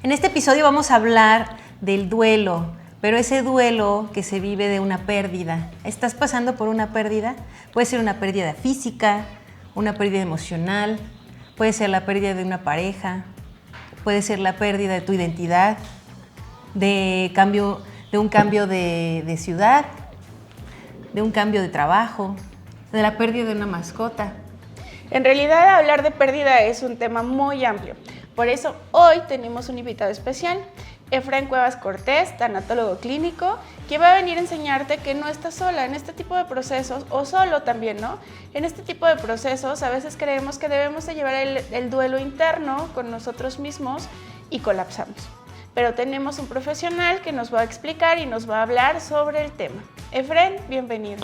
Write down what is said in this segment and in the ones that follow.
En este episodio vamos a hablar del duelo, pero ese duelo que se vive de una pérdida. ¿Estás pasando por una pérdida? Puede ser una pérdida física, una pérdida emocional, puede ser la pérdida de una pareja, puede ser la pérdida de tu identidad, de un cambio de ciudad, de un cambio de trabajo, de la pérdida de una mascota. En realidad, hablar de pérdida es un tema muy amplio. Por eso, hoy tenemos un invitado especial, Efraín Cuevas Cortés, tanatólogo clínico, que va a venir a enseñarte que no estás sola en este tipo de procesos, o solo también, ¿no? En este tipo de procesos, a veces creemos que debemos de llevar el duelo interno con nosotros mismos y colapsamos. Pero tenemos un profesional que nos va a explicar y nos va a hablar sobre el tema. Efraín, bienvenido.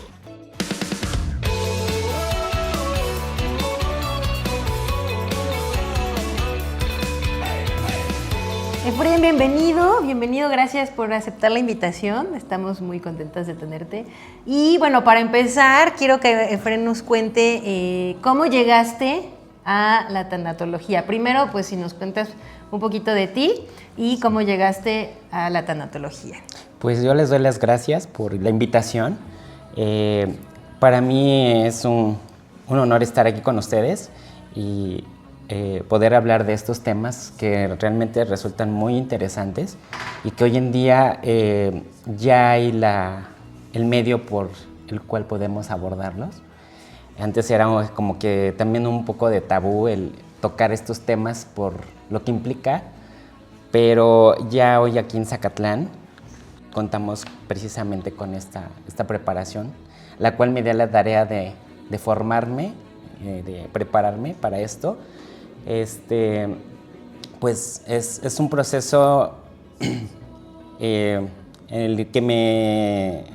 Efraín, bienvenido, gracias por aceptar la invitación, estamos muy contentas de tenerte. Y bueno, para empezar, quiero que Efraín nos cuente cómo llegaste a la tanatología. Primero, pues si nos cuentas un poquito de ti y cómo llegaste a la tanatología. Pues yo les doy las gracias por la invitación. Para mí es un honor estar aquí con ustedes y poder hablar de estos temas que realmente resultan muy interesantes y que hoy en día ya hay el medio por el cual podemos abordarlos. Antes era como que también un poco de tabú el tocar estos temas por lo que implica, pero ya hoy aquí en Zacatlán contamos precisamente con esta preparación, la cual me dio la tarea de formarme, de prepararme para esto. Pues es un proceso en el que me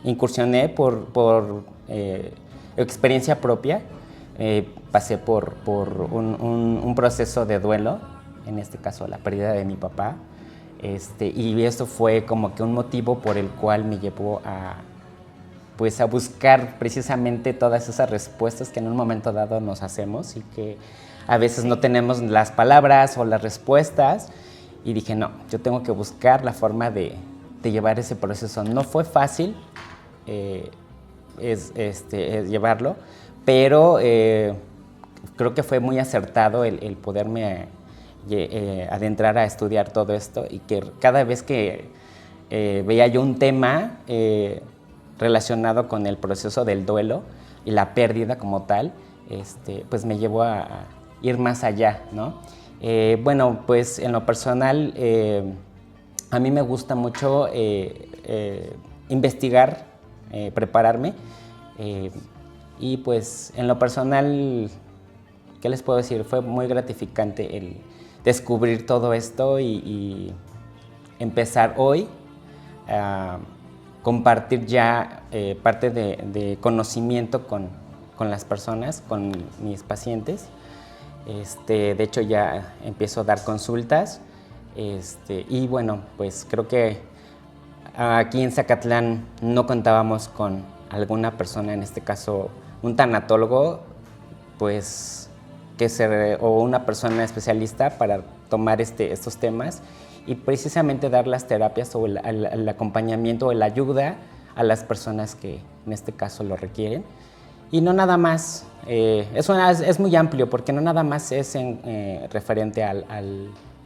incursioné por experiencia propia. Pasé por un proceso de duelo, en este caso la pérdida de mi papá, y esto fue como que un motivo por el cual me llevó a buscar precisamente todas esas respuestas que en un momento dado nos hacemos y que a veces no tenemos las palabras o las respuestas, y dije, no, yo tengo que buscar la forma de llevar ese proceso. No fue fácil llevarlo, pero creo que fue muy acertado el poderme adentrar a estudiar todo esto, y que cada vez que veía yo un tema relacionado con el proceso del duelo y la pérdida como tal, pues me llevó a ir más allá, ¿no? Bueno, pues en lo personal, a mí me gusta mucho investigar, prepararme, y pues en lo personal, ¿qué les puedo decir? Fue muy gratificante el descubrir todo esto y empezar hoy a compartir ya parte de conocimiento con las personas, con mis pacientes. De hecho, ya empiezo a dar consultas, y bueno, pues creo que aquí en Zacatlán no contábamos con alguna persona, en este caso un tanatólogo, pues o una persona especialista para tomar estos temas y precisamente dar las terapias o el acompañamiento o la ayuda a las personas que en este caso lo requieren. Y no nada más, es muy amplio, porque no nada más es referente a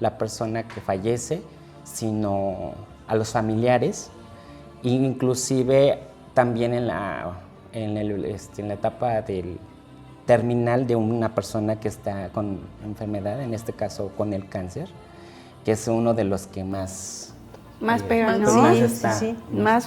la persona que fallece, sino a los familiares, inclusive también en la etapa del terminal de una persona que está con enfermedad, en este caso con el cáncer, que es uno de los que más pega, ¿no? Sí. Más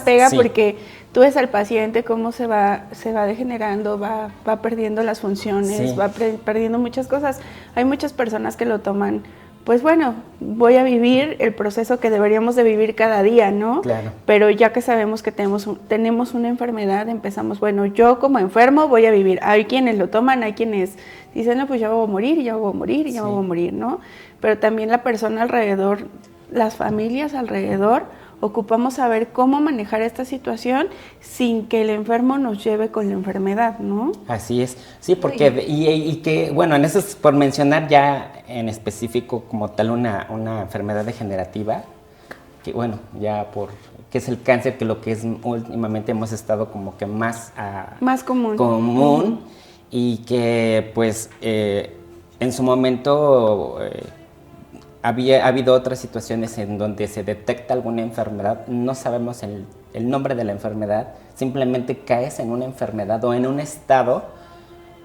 pega, sí. Porque tú ves al paciente cómo se va degenerando, va perdiendo las funciones, sí. Va perdiendo muchas cosas. Hay muchas personas que lo toman, pues bueno, voy a vivir el proceso que deberíamos de vivir cada día, ¿no? Claro. Pero ya que sabemos que tenemos una enfermedad, empezamos, bueno, yo como enfermo voy a vivir. Hay quienes lo toman, hay quienes dicen, no, pues ya voy a morir, ya voy a morir, ya voy a morir, ¿no? Pero también la persona alrededor, las familias alrededor, ocupamos saber cómo manejar esta situación sin que el enfermo nos lleve con la enfermedad, ¿no? Así es, sí, porque, y que, bueno, en eso es por mencionar ya en específico como tal una enfermedad degenerativa, que bueno, que es el cáncer, que lo que es últimamente hemos estado como que más común, y que pues en su momento ha habido otras situaciones en donde se detecta alguna enfermedad, no sabemos el nombre de la enfermedad, simplemente caes en una enfermedad o en un estado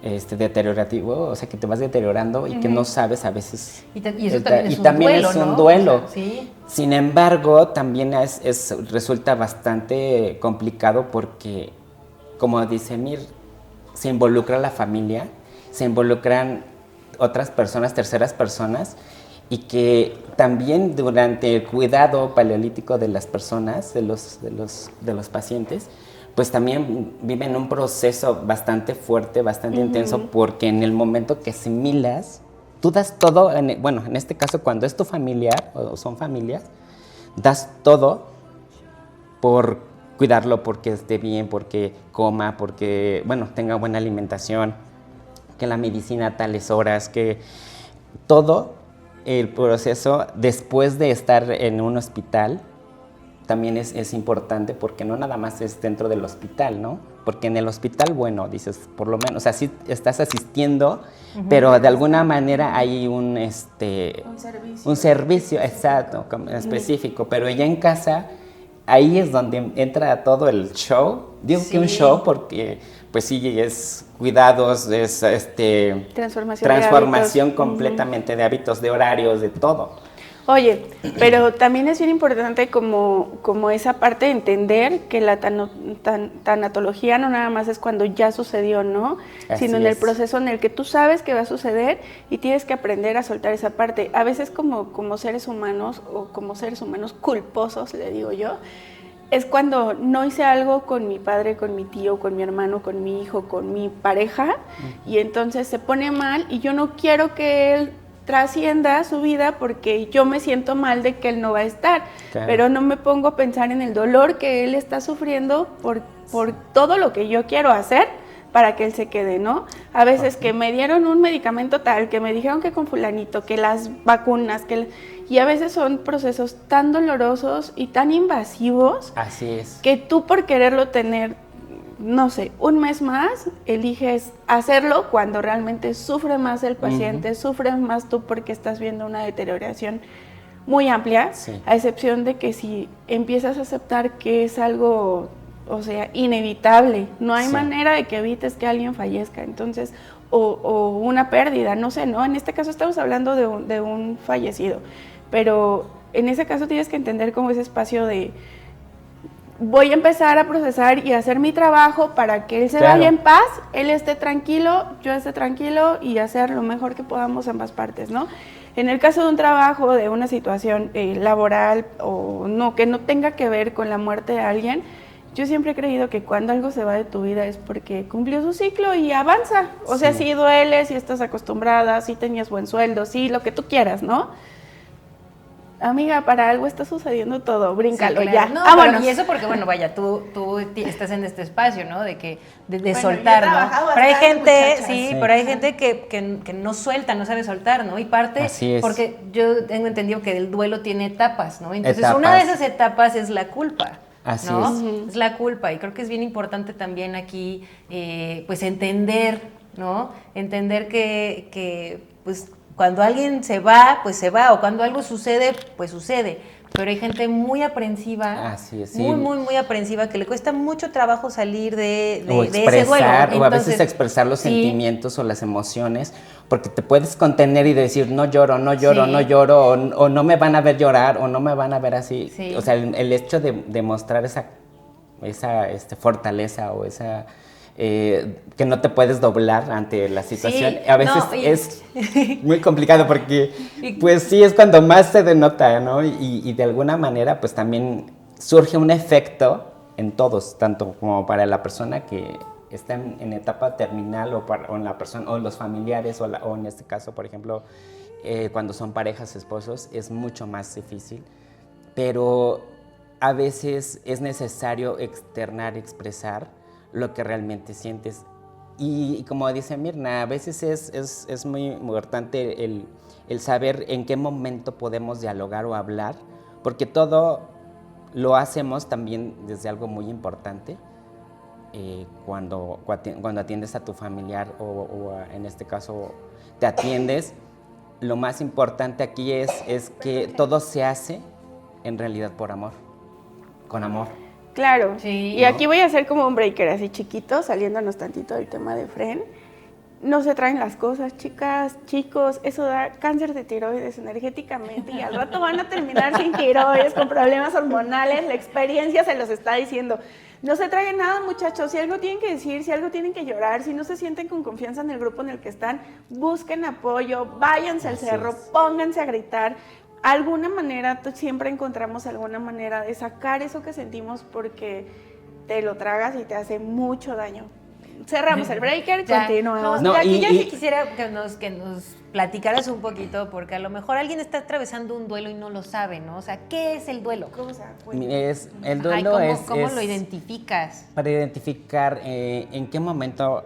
deteriorativo, o sea, que te vas deteriorando y que no sabes a veces. Y eso también es un duelo. O sea, sí. Sin embargo, también resulta bastante complicado porque, como dice Mir, se involucra la familia, se involucran otras personas, terceras personas, y que también durante el cuidado paleolítico de las personas, de los pacientes, pues también viven un proceso bastante fuerte, bastante intenso, porque en el momento que asimilas, tú das todo, bueno, en este caso cuando es tu familiar o son familias, das todo por cuidarlo, porque esté bien, porque coma, porque, bueno, tenga buena alimentación, que la medicina a tales horas, que todo el proceso después de estar en un hospital también es importante, porque no nada más es dentro del hospital, ¿no? Porque en el hospital, bueno, dices, por lo menos, o sea, sí estás asistiendo, pero de alguna manera hay un servicio exacto, específico, pero ya en casa, ahí es donde entra todo el show. Digo que un show porque, pues sí, es cuidados, es transformación completamente de hábitos, de horarios, de todo. Oye, pero también es bien importante como esa parte de entender que la tanatología no nada más es cuando ya sucedió, ¿no? Sino en el proceso en el que tú sabes que va a suceder y tienes que aprender a soltar esa parte. A veces como seres humanos o como seres humanos culposos, le digo yo, es cuando no hice algo con mi padre, con mi tío, con mi hermano, con mi hijo, con mi pareja, y entonces se pone mal y yo no quiero que él trascienda su vida porque yo me siento mal de que él no va a estar, claro. Pero no me pongo a pensar en el dolor que él está sufriendo por todo lo que yo quiero hacer para que él se quede, ¿no? A veces que me dieron un medicamento tal, que me dijeron que con fulanito, que las vacunas, y a veces son procesos tan dolorosos y tan invasivos. Así es. Que tú por quererlo tener, no sé, un mes más, eliges hacerlo cuando realmente sufre más el paciente, sufre más tú porque estás viendo una deterioración muy amplia, sí. A excepción de que si empiezas a aceptar que es algo, o sea, inevitable, no hay manera de que evites que alguien fallezca, entonces, o una pérdida, no sé, ¿no? En este caso estamos hablando de un fallecido, pero en ese caso tienes que entender como ese espacio de voy a empezar a procesar y hacer mi trabajo para que él se vaya en paz, él esté tranquilo, yo esté tranquilo y hacer lo mejor que podamos ambas partes, ¿no? En el caso de un trabajo, de una situación laboral o no, que no tenga que ver con la muerte de alguien, yo siempre he creído que cuando algo se va de tu vida es porque cumplió su ciclo y avanza. O sea, sí duele, si estás acostumbrada, si tenías buen sueldo, sí, lo que tú quieras, ¿no? Amiga, para algo está sucediendo todo, bríncalo, sí, claro. Ya. No, y eso porque, bueno, vaya, tú estás en este espacio, ¿no? De soltar, ¿no? Pero hay gente, pero hay gente que no suelta, no sabe soltar, ¿no? Y parte, porque yo tengo entendido que el duelo tiene etapas, ¿no? Entonces, una de esas etapas es la culpa. Así ¿no? Es la culpa, y creo que es bien importante también aquí, pues entender, ¿no? Entender que pues cuando alguien se va, pues se va, o cuando algo sucede, pues sucede. Pero hay gente muy aprensiva, muy aprensiva, que le cuesta mucho trabajo salir de ese duelo. Entonces, o a veces expresar los sentimientos o las emociones, porque te puedes contener y decir, no lloro, o no me van a ver llorar, o no me van a ver así. Sí. O sea, el hecho de mostrar esa fortaleza o esa... que no te puedes doblar ante la situación, a veces es muy complicado porque pues sí es cuando más se denota, ¿no? Y de alguna manera pues también surge un efecto en todos, tanto como para la persona que está en etapa terminal o en la persona, o los familiares o en este caso, por ejemplo, cuando son parejas, esposos, es mucho más difícil, pero a veces es necesario externar, expresar lo que realmente sientes. Y como dice Mirna, a veces es muy importante el saber en qué momento podemos dialogar o hablar, porque todo lo hacemos también desde algo muy importante. Cuando atiendes a tu familiar o en este caso te atiendes, lo más importante aquí es que todo se hace en realidad por amor, con amor. Claro, Sí. y aquí voy a hacer como un breaker así chiquito, saliéndonos tantito del tema de Fren. No se traen las cosas, chicas, chicos, eso da cáncer de tiroides energéticamente y al rato van a terminar sin tiroides, con problemas hormonales, la experiencia se los está diciendo. No se traigan nada, muchachos, si algo tienen que decir, si algo tienen que llorar, si no se sienten con confianza en el grupo en el que están, busquen apoyo, váyanse al cerro, pónganse a gritar. Alguna manera, siempre encontramos alguna manera de sacar eso que sentimos porque te lo tragas y te hace mucho daño. Cerramos el breaker, Ya. continuamos. No, aquí ya y- sí quisiera que nos platicaras un poquito, porque a lo mejor alguien está atravesando un duelo y no lo sabe, ¿no? O sea, ¿qué es el duelo? ¿Cómo se da cuenta? El Ajá, duelo ¿y cómo es lo identificas? para identificar en qué momento,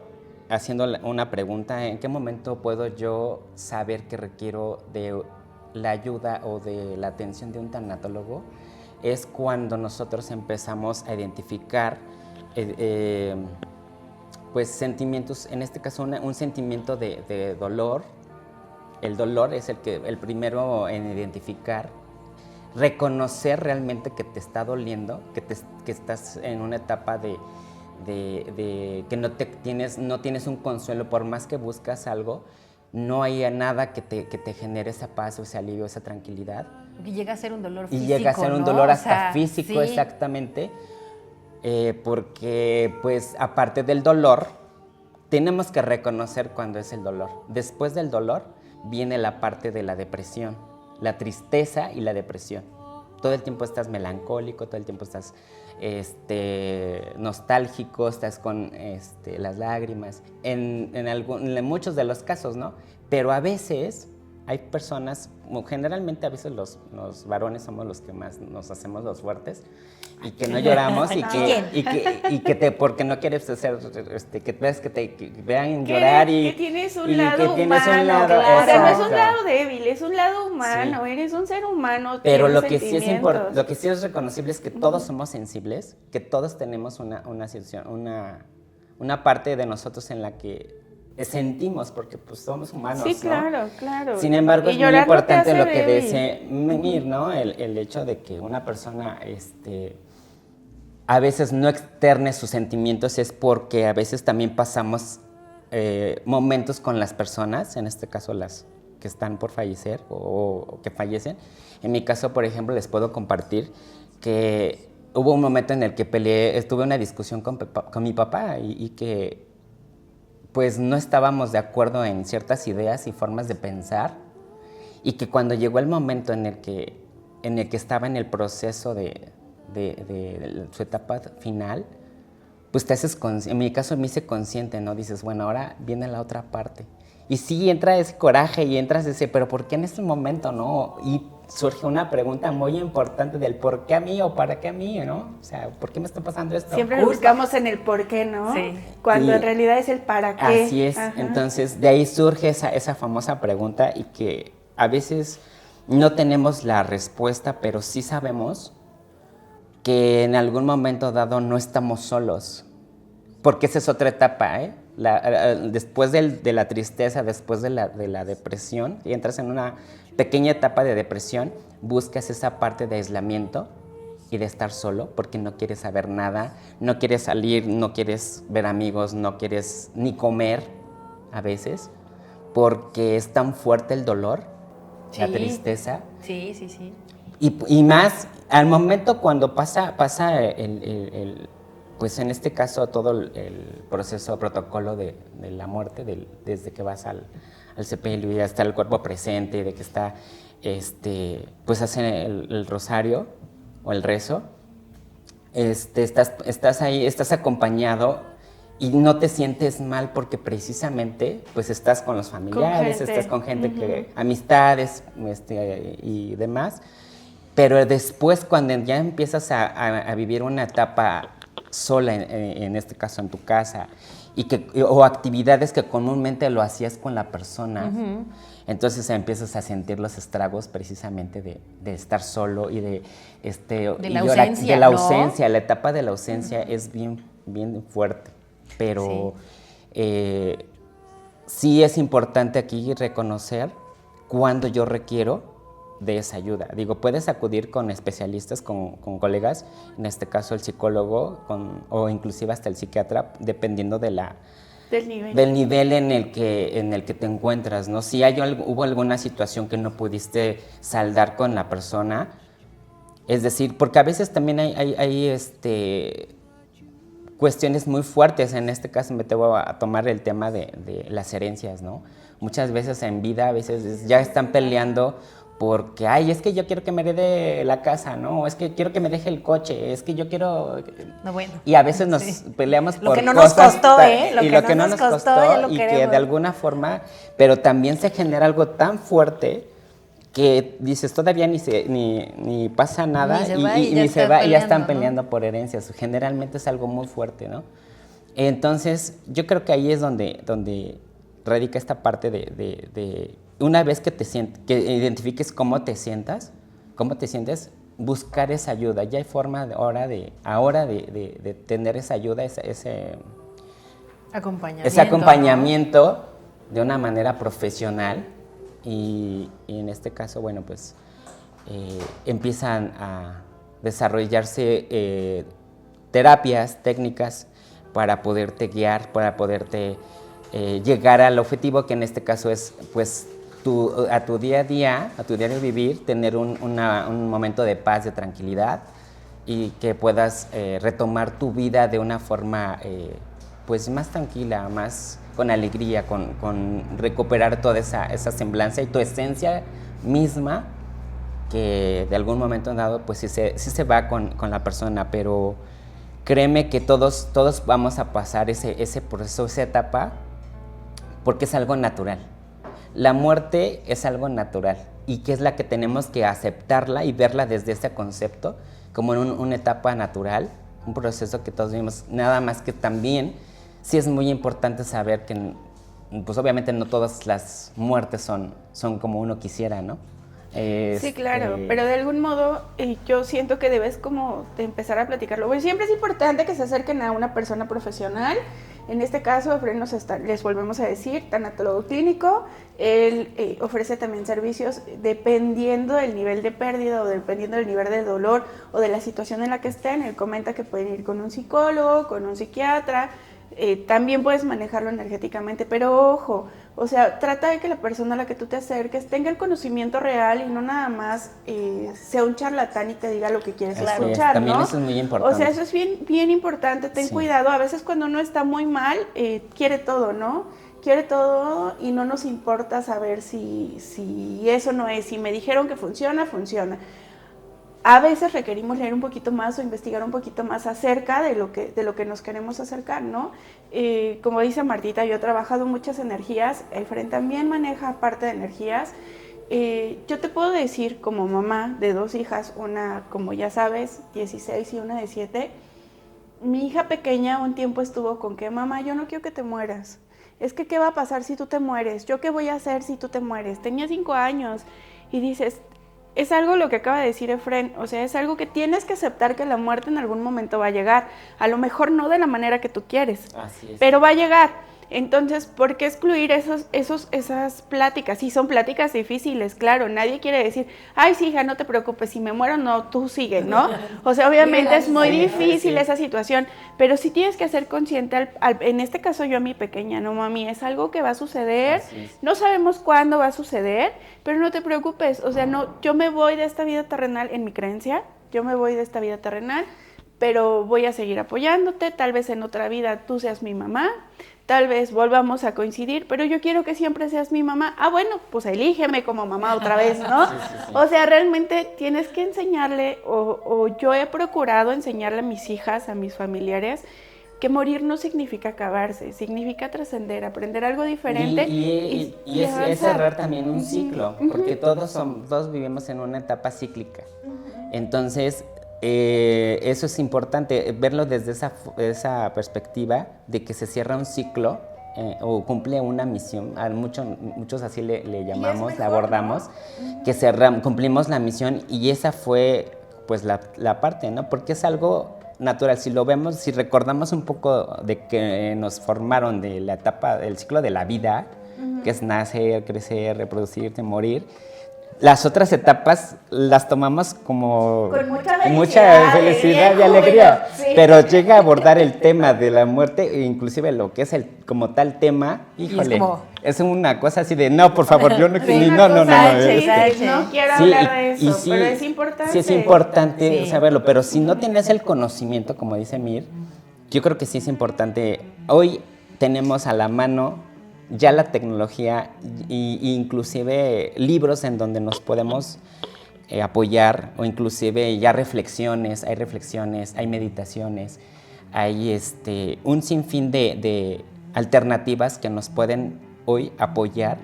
haciendo una pregunta, en qué momento puedo yo saber que requiero de la ayuda o de la atención de un tanatólogo, es cuando nosotros empezamos a identificar pues sentimientos, en este caso un sentimiento de dolor. El dolor es el primero en identificar, reconocer realmente que te está doliendo, que estás en una etapa de que no tienes un consuelo, por más que buscas algo, no hay nada que te genere esa paz o ese alivio, esa tranquilidad. Porque llega a ser un dolor físico, Y llega a ser un ¿no? dolor O hasta sea, físico, sí. exactamente, porque pues aparte del dolor, tenemos que reconocer cuándo es el dolor. Después del dolor viene la parte de la depresión, la tristeza y la depresión. Todo el tiempo estás melancólico, todo el tiempo estás nostálgico, estás con las lágrimas, en muchos de los casos, ¿no? Pero a veces hay personas, generalmente a veces los varones somos los que más nos hacemos los fuertes y que no lloramos porque no quieres hacer, que ves que te vean llorar Que tienes un y lado que tienes humano, un lado, claro. O sea, no es un exacto. lado débil, es un lado humano, Sí. eres un ser humano. Pero tienes lo que sí es sentimientos. lo que sí es reconocible es que todos somos sensibles, que todos tenemos una situación, una parte de nosotros en la que sentimos, porque pues somos humanos, Sí, ¿no? claro, claro. Sin embargo, Y es muy llorar no te importante hace lo que débil. dice Menir, ¿no? El hecho de que una persona a veces no externe sus sentimientos es porque a veces también pasamos momentos con las personas, en este caso las que están por fallecer o que fallecen. En mi caso, por ejemplo, les puedo compartir que hubo un momento en el que tuve una discusión con mi papá y que pues no estábamos de acuerdo en ciertas ideas y formas de pensar, y que cuando llegó el momento en el que estaba en el proceso de su etapa final, pues te haces en mi caso me hice consciente, ¿no? Dices, bueno, ahora viene la otra parte. Y sí, entra ese coraje y entras ese, pero ¿por qué en este momento, no? Y surge una pregunta muy importante del ¿por qué a mí o para qué a mí, no? O sea, ¿por qué me está pasando esto? Siempre lo buscamos en el por qué, ¿no? Sí. Cuando Y en realidad es el para qué. Así es. Ajá. Entonces, de ahí surge esa famosa pregunta y que a veces no tenemos la respuesta, pero sí sabemos que en algún momento dado no estamos solos, porque esa es otra etapa, ¿eh? Después de la tristeza, después de la depresión, y entras en una pequeña etapa de depresión, buscas esa parte de aislamiento y de estar solo, porque no quieres saber nada, no quieres salir, no quieres ver amigos, no quieres ni comer a veces, porque es tan fuerte el dolor, la Sí. tristeza. Sí, sí, sí. Y más, al momento cuando pasa pues en este caso todo el proceso, protocolo de la muerte, desde que vas al sepelio y hasta el cuerpo presente, de que está, pues hacen el rosario o el rezo, estás ahí, estás acompañado y no te sientes mal porque precisamente pues estás con los familiares, gente. estás con gente amistades y demás. Pero después, cuando ya empiezas a vivir una etapa sola, en este caso en tu casa, o actividades que comúnmente lo hacías con la persona, entonces empiezas a sentir los estragos precisamente de estar solo y de la ausencia, ¿no? ausencia. La etapa de la ausencia es bien, bien fuerte, pero sí es importante aquí reconocer cuando yo requiero de esa ayuda. Digo, puedes acudir con especialistas, con colegas, en este caso el psicólogo o inclusive hasta el psiquiatra, dependiendo del nivel en el que te encuentras, ¿no? Si hubo alguna situación que no pudiste saldar con la persona, es decir, porque a veces también hay cuestiones muy fuertes. En este caso me tengo a tomar el tema de las herencias, ¿no? Muchas veces en vida, a veces ya están peleando porque, es que yo quiero que me herede la casa, ¿no? Es que quiero que me deje el coche, es que yo quiero... No, bueno. Y a veces nos peleamos por lo que no cosas... nos costó, Lo que no nos costó ya lo y queremos. que de alguna forma... Pero también se genera algo tan fuerte que dices, todavía ni pasa nada ni se va y ya están ¿no? peleando por herencias. Generalmente es algo muy fuerte, ¿no? Entonces, yo creo que ahí es donde radica esta parte de una vez que que identifiques cómo te sientes, buscar esa ayuda. Ya hay forma ahora de tener esa ayuda, ese acompañamiento, ¿no? De una manera profesional y en este caso, bueno, pues empiezan a desarrollarse terapias, técnicas para poderte guiar, para poderte llegar al objetivo, que en este caso es, pues, a tu día a día, a tu diario vivir, tener un momento de paz, de tranquilidad, y que puedas retomar tu vida de una forma pues más tranquila, más con alegría, con recuperar toda esa semblanza y tu esencia misma, que de algún momento dado pues sí se va con la persona, pero créeme que todos vamos a pasar ese proceso, esa etapa, porque es algo natural. La muerte es algo natural y que es la que tenemos que aceptarla y verla desde ese concepto como en una etapa natural, un proceso que todos vivimos. Nada más que también sí es muy importante saber que, pues obviamente no todas las muertes son como uno quisiera, ¿no? Sí, claro, pero de algún modo yo siento que debes como de empezar a platicarlo. Bueno, siempre es importante que se acerquen a una persona profesional. En este caso, Efraín les volvemos a decir, tanatólogo clínico. Él ofrece también servicios dependiendo del nivel de pérdida o dependiendo del nivel de dolor o de la situación en la que estén. Él comenta que pueden ir con un psicólogo, con un psiquiatra. También puedes manejarlo energéticamente, pero ojo, o sea, trata de que la persona a la que tú te acerques tenga el conocimiento real y no nada más sea un charlatán y te diga lo que quieres escuchar, también ¿no? eso es muy importante. O sea, eso es bien, bien importante, ten cuidado. A veces cuando uno está muy mal, quiere todo, ¿no? Quiere todo y no nos importa saber si eso no es. Si me dijeron que funciona, funciona. A veces requerimos leer un poquito más o investigar un poquito más acerca de lo que nos queremos acercar, ¿no? Como dice Martita, yo he trabajado muchas energías, Efraín también maneja parte de energías. Yo te puedo decir, como mamá de 2 hijas, una, como ya sabes, 16 y una de 7, mi hija pequeña un tiempo estuvo con que, mamá, yo no quiero que te mueras. Es que, ¿qué va a pasar si tú te mueres? ¿Yo qué voy a hacer si tú te mueres? Tenía 5 años y dices... Es algo lo que acaba de decir Efraín, o sea, es algo que tienes que aceptar que la muerte en algún momento va a llegar. A lo mejor no de la manera que tú quieres, pero va a llegar. Entonces, ¿por qué excluir esas pláticas? Sí, son pláticas difíciles, claro. Nadie quiere decir, ay, sí, hija, no te preocupes, si me muero, no, tú sigue, ¿no? O sea, obviamente es muy difícil esa situación, pero sí tienes que ser consciente, en este caso yo a mi pequeña, no mami, es algo que va a suceder, no sabemos cuándo va a suceder, pero no te preocupes, o sea, no, yo me voy de esta vida terrenal, en mi creencia, yo me voy de esta vida terrenal, pero voy a seguir apoyándote, tal vez en otra vida tú seas mi mamá, tal vez volvamos a coincidir, pero yo quiero que siempre seas mi mamá. Ah, bueno, pues elígeme como mamá otra vez, ¿no? Sí. O sea, realmente tienes que enseñarle, o yo he procurado enseñarle a mis hijas, a mis familiares, que morir no significa acabarse, significa trascender, aprender algo diferente y es cerrar también un ciclo, porque todos vivimos en una etapa cíclica. Entonces, eso es importante, verlo desde esa perspectiva de que se cierra un ciclo o cumple una misión, muchos así le llamamos, mejor, la abordamos, ¿no? Que cumplimos la misión y esa fue pues la parte, ¿no? Porque es algo natural, si lo vemos, si recordamos un poco de que nos formaron de la etapa, del ciclo de la vida, que es nacer, crecer, reproducirte, morir, las otras etapas las tomamos como con mucha felicidad y alegría, sí. Pero llega a abordar el tema de la muerte, e inclusive lo que es como tal tema, híjole, es una cosa así de, no, por favor, yo no quiero, no quiero hablar de eso, pero es importante. Sí es importante saberlo, pero si no tienes el conocimiento, como dice Mir, yo creo que sí es importante. Hoy tenemos a la mano ya la tecnología e inclusive libros en donde nos podemos apoyar, o inclusive ya hay reflexiones, hay meditaciones, hay un sinfín de alternativas que nos pueden hoy apoyar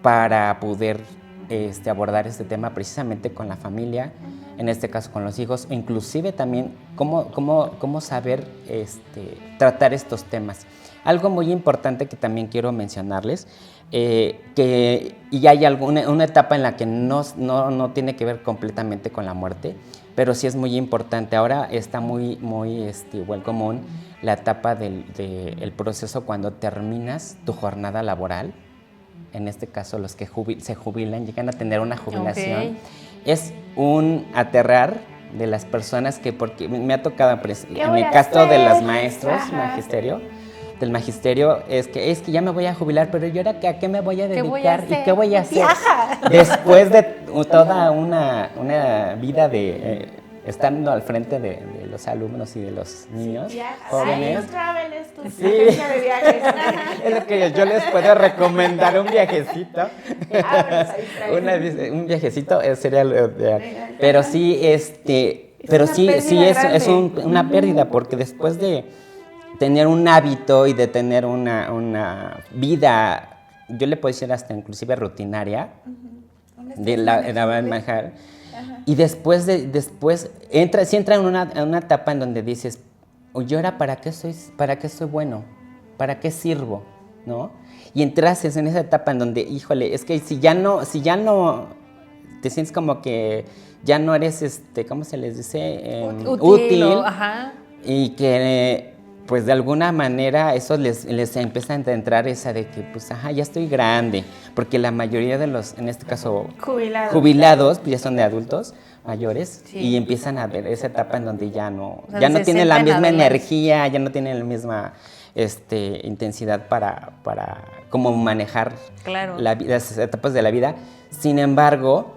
para poder abordar este tema precisamente con la familia, en este caso con los hijos, e inclusive también cómo saber tratar estos temas. Algo muy importante que también quiero mencionarles, que ya hay una etapa en la que no tiene que ver completamente con la muerte, pero sí es muy importante. Ahora está muy igual común la etapa del proceso cuando terminas tu jornada laboral. En este caso, los que se jubilan, llegan a tener una jubilación. Okay. Es un aterrar de las personas porque me ha tocado, en el caso de los maestros, del magisterio, es que ya me voy a jubilar, pero ¿yo ahora a qué me voy a dedicar? ¿Y qué voy a hacer? ¡Viaja! Después de toda una vida de estando al frente de los alumnos y de los niños jóvenes. Los Travelers, tu agencia de viajes. Es lo que yo les puedo recomendar, un viajecito. Un viajecito sería pero sí, pero sí es una pérdida, porque después de tener un hábito y de tener una vida, yo le puedo decir hasta inclusive rutinaria, de la manejar. Y después entra en una etapa en donde dices, ¿yo ahora para qué soy bueno? ¿Para qué sirvo? ¿No? Y entras en esa etapa en donde, híjole, es que si ya no te sientes como que ya no eres, ¿cómo se les dice? Útil. Y que pues de alguna manera eso les empieza a entrar esa de que pues ya estoy grande, porque la mayoría de los, en este caso jubilados pues ya son de adultos mayores, y empiezan a ver esa etapa en donde ya no tienen la misma energía, ya no tienen la misma intensidad para cómo manejar las etapas de la vida. Sin embargo,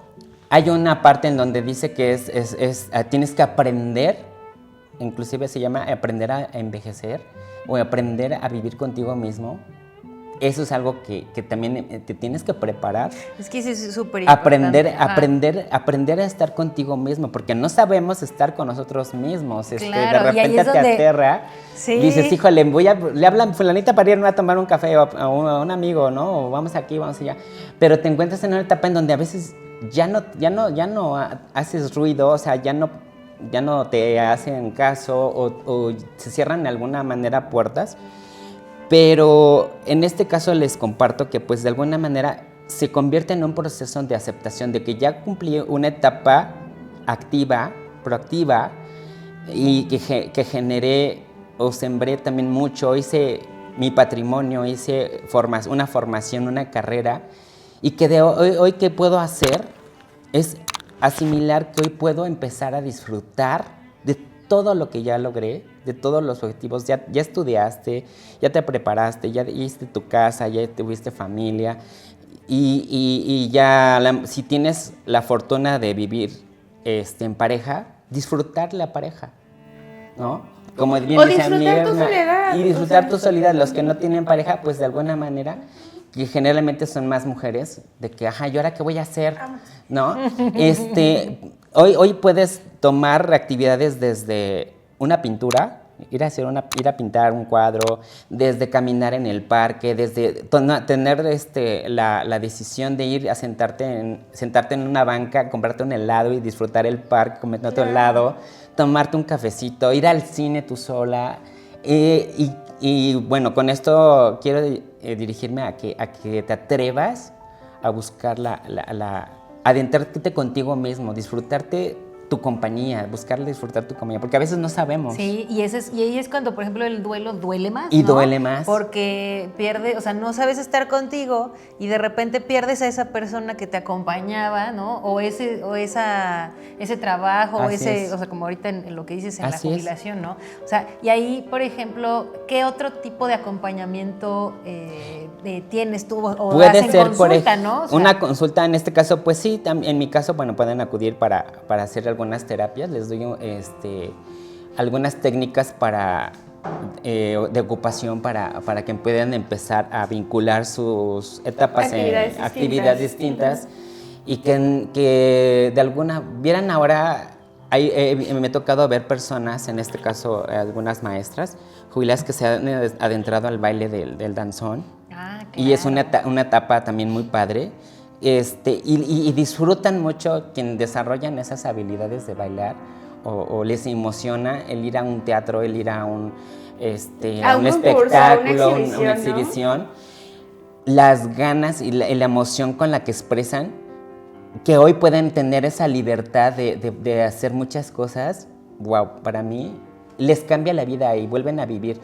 hay una parte en donde dice que tienes que aprender. Inclusive se llama aprender a envejecer o aprender a vivir contigo mismo. Eso es algo que también te tienes que preparar. Es que sí es súper importante. Aprender a estar contigo mismo, porque no sabemos estar con nosotros mismos. Claro, de repente te aterra y dices, híjole, le hablan fulanita para irme a tomar un café a un amigo, ¿no? O vamos aquí, vamos allá. Pero te encuentras en una etapa en donde a veces ya no haces ruido, o sea, ya no te hacen caso o se cierran de alguna manera puertas, pero en este caso les comparto que pues de alguna manera se convierte en un proceso de aceptación de que ya cumplí una etapa activa, proactiva, y que generé o sembré también mucho, hice mi patrimonio, hice una formación, una carrera, y que hoy ¿qué puedo hacer? Es asimilar que hoy puedo empezar a disfrutar de todo lo que ya logré, de todos los objetivos. Ya estudiaste, ya te preparaste, ya hiciste tu casa, ya tuviste familia, y ya si tienes la fortuna de vivir en pareja, disfrutar la pareja, ¿no? Como bien disfrutar tu soledad. Y disfrutar tu soledad. Los que no tienen pareja, pues de alguna manera, que generalmente son más mujeres, de que, ¿yo ahora qué voy a hacer? ¿No? Hoy puedes tomar actividades desde una pintura, ir a pintar un cuadro, desde caminar en el parque, desde tener la decisión de ir a sentarte en una banca, comprarte un helado y disfrutar el parque, comerte otro helado, tomarte un cafecito, ir al cine tú sola. Y bueno, con esto quiero dirigirme a que te atrevas a buscar adentrarte contigo mismo, disfrutarte tu compañía, buscar disfrutar tu compañía, porque a veces no sabemos. Sí, y ahí es cuando, por ejemplo, el duelo duele más, Y ¿no? duele más. Porque o sea, no sabes estar contigo y de repente pierdes a esa persona que te acompañaba, ¿no? O ese trabajo, o sea, como ahorita en lo que dices en la jubilación, ¿no? O sea, y ahí, por ejemplo, ¿qué otro tipo de acompañamiento tienes tú? O puede das en ser consulta, ¿no? O sea, una consulta en este caso, pues sí, en mi caso, bueno, pueden acudir para hacer algunas terapias, les doy algunas técnicas de ocupación para que puedan empezar a vincular sus etapas en actividades distintas y que de alguna, vieran ahora, me ha tocado ver personas, en este caso algunas maestras jubiladas que se han adentrado al baile del danzón. Claro. Y es una etapa también muy padre. Y disfrutan mucho quien desarrollan esas habilidades de bailar o les emociona el ir a un teatro, el ir a un espectáculo, una exhibición, ¿no? Las ganas y la emoción con la que expresan, que hoy pueden tener esa libertad de hacer muchas cosas, wow, para mí les cambia la vida y vuelven a vivir.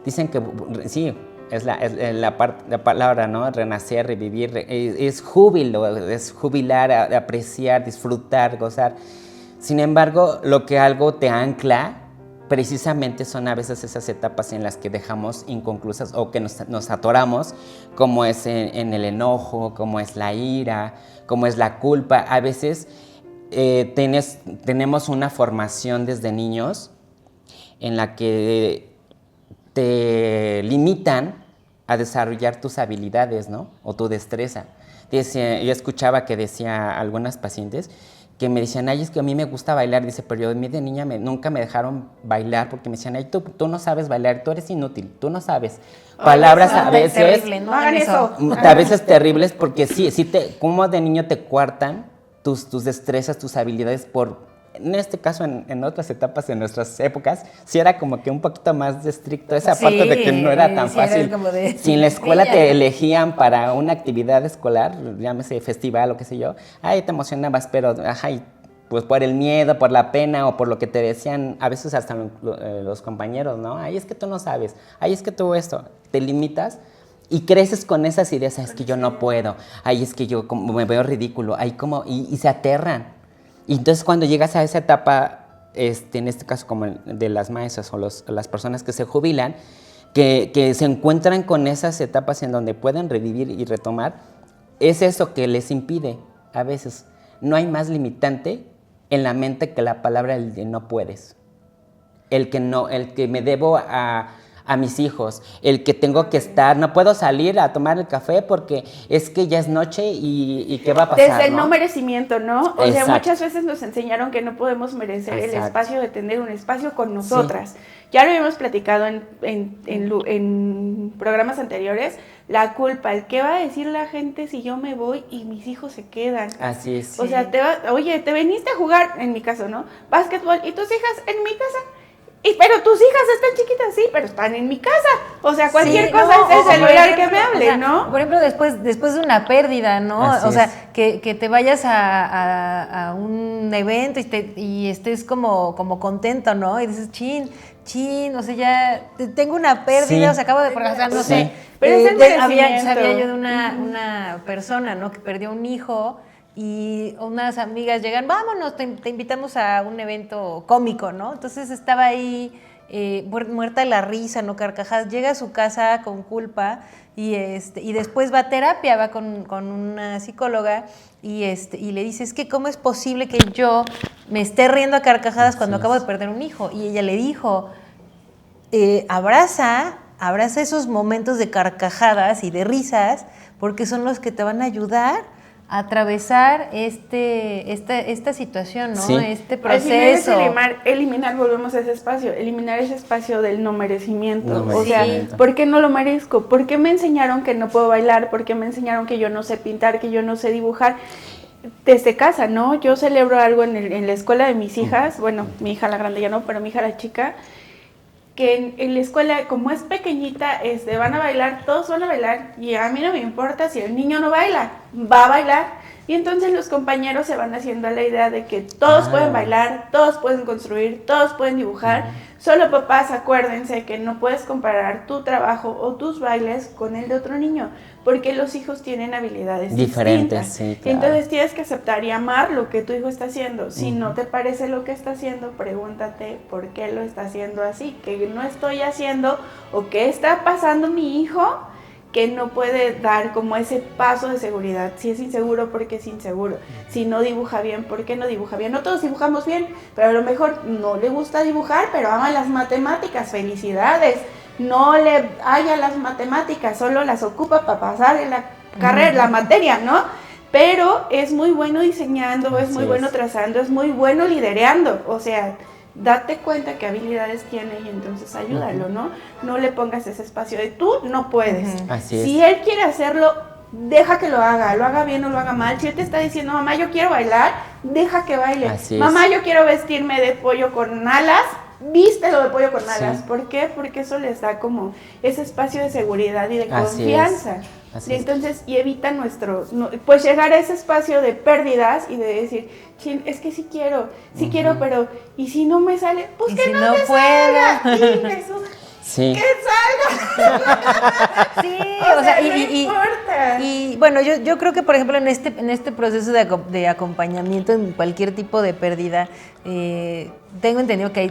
Dicen que sí, es la palabra, ¿no? Renacer, revivir, es júbilo, es jubilar, apreciar, disfrutar, gozar. Sin embargo, lo que algo te ancla, precisamente son a veces esas etapas en las que dejamos inconclusas o que nos atoramos, como es en el enojo, como es la ira, como es la culpa. A veces tenemos una formación desde niños en la que te limitan a desarrollar tus habilidades, ¿no? O tu destreza. Yo escuchaba que decía algunas pacientes que me decían, ay, es que a mí me gusta bailar, dice, pero yo a mí de niña nunca me dejaron bailar porque me decían, ay, tú no sabes bailar, tú eres inútil, tú no sabes. Palabras a veces, terrible, no hagan eso. A veces terribles porque como de niño te coartan tus destrezas, tus habilidades en este caso, en otras etapas de nuestras épocas, sí era como que un poquito más estricto esa parte de que no era tan fácil. Si en la escuela te elegían para una actividad escolar, llámese festival o qué sé yo, ay, te emocionabas, pero pues por el miedo, por la pena o por lo que te decían, a veces hasta los compañeros, ¿no? Ay, es que tú no sabes, ay, es que tú esto, te limitas. Y creces con esas ideas, es que yo no puedo, ay, es que yo me veo ridículo, ay, y se aterran. Y entonces cuando llegas a esa etapa, en este caso como de las maestras o las personas que se jubilan, que se encuentran con esas etapas en donde pueden revivir y retomar, es eso que les impide a veces. No hay más limitante en la mente que la palabra el de no puedes. El que me debo a mis hijos, el que tengo que estar, no puedo salir a tomar el café porque es que ya es noche y ¿qué va a pasar? Desde el no merecimiento, ¿no? O sea, Exacto. muchas veces nos enseñaron que no podemos merecer Exacto. el espacio de tener un espacio con nosotras. Sí. Ya lo habíamos platicado en programas anteriores, la culpa, el qué va a decir la gente si yo me voy y mis hijos se quedan. Así es. O sea, oye, te veniste a jugar, en mi caso, ¿no? Básquetbol, ¿y tus hijas en mi casa? Pero tus hijas están chiquitas, sí, pero están en mi casa. O sea, cualquier cosa es el celular que me hable, o sea, ¿no? Por ejemplo, después de una pérdida, ¿no? Así o sea, es. que te vayas a un evento y estés como contento, ¿no? Y dices, chin, o sea, ya tengo una pérdida, Sí. o sea, acabo de fracasar, no sé. Pero es el merecimiento. Sabía yo de una persona, ¿no? Que perdió un hijo. Y unas amigas llegan, vámonos, te invitamos a un evento cómico, ¿no? Entonces estaba ahí muerta de la risa, ¿no? Carcajadas. Llega a su casa con culpa y después va a terapia, va con una psicóloga y le dice, es que ¿cómo es posible que yo me esté riendo a carcajadas cuando acabo de perder un hijo? Y ella le dijo, abraza esos momentos de carcajadas y de risas porque son los que te van a ayudar atravesar esta situación, ¿no? Sí. Este Al final es proceso. eliminar, volvemos a ese espacio, eliminar ese espacio del no merecimiento. No O sea, merecimiento. ¿por qué no lo merezco? ¿Por qué me enseñaron que no puedo bailar? ¿Por qué me enseñaron que yo no sé pintar, que yo no sé dibujar? Desde casa, ¿no? Yo celebro algo en la escuela de mis hijas, bueno, mi hija la grande ya no, pero mi hija la chica, que en la escuela, como es pequeñita, van a bailar, todos van a bailar, y a mí no me importa si el niño no baila, va a bailar. Y entonces los compañeros se van haciendo a la idea de que todos pueden bailar, todos pueden construir, todos pueden dibujar. Solo papás, acuérdense que no puedes comparar tu trabajo o tus bailes con el de otro niño, porque los hijos tienen habilidades Diferentes, distintas. sí, claro. Entonces tienes que aceptar y amar lo que tu hijo está haciendo. Si no te parece lo que está haciendo, pregúntate por qué lo está haciendo así, qué no estoy haciendo o qué está pasando mi hijo que no puede dar como ese paso de seguridad. Si es inseguro, ¿por qué es inseguro? Si no dibuja bien, ¿por qué no dibuja bien? No todos dibujamos bien, pero a lo mejor no le gusta dibujar, pero ama las matemáticas. ¡Felicidades! No le haya las matemáticas, solo las ocupa para pasar en la carrera, la materia, ¿no? Pero es muy bueno diseñando, es muy bueno trazando, es muy bueno lidereando. O sea, date cuenta qué habilidades tiene y entonces ayúdalo, ¿no? No le pongas ese espacio de tú no puedes. Así Si es. él quiere hacerlo, deja que lo haga bien o lo haga mal. Si él te está diciendo, mamá, yo quiero bailar, deja que baile. Así es. Mamá, yo quiero vestirme de pollo con alas, vístelo de pollo con alas. Sí. ¿Por qué? Porque eso les da como ese espacio de seguridad y de Así confianza. Así Y es. entonces, y evita pues llegar a ese espacio de pérdidas y de decir, "Chin, es que sí quiero, pero, ¿y si no me sale? Pues ¿Y que si no no me pueda? salga. Sí. ¡Que salga! Sí, O sea, no y importa. y bueno, yo creo que, por ejemplo, en este proceso de acompañamiento en cualquier tipo de pérdida, tengo entendido que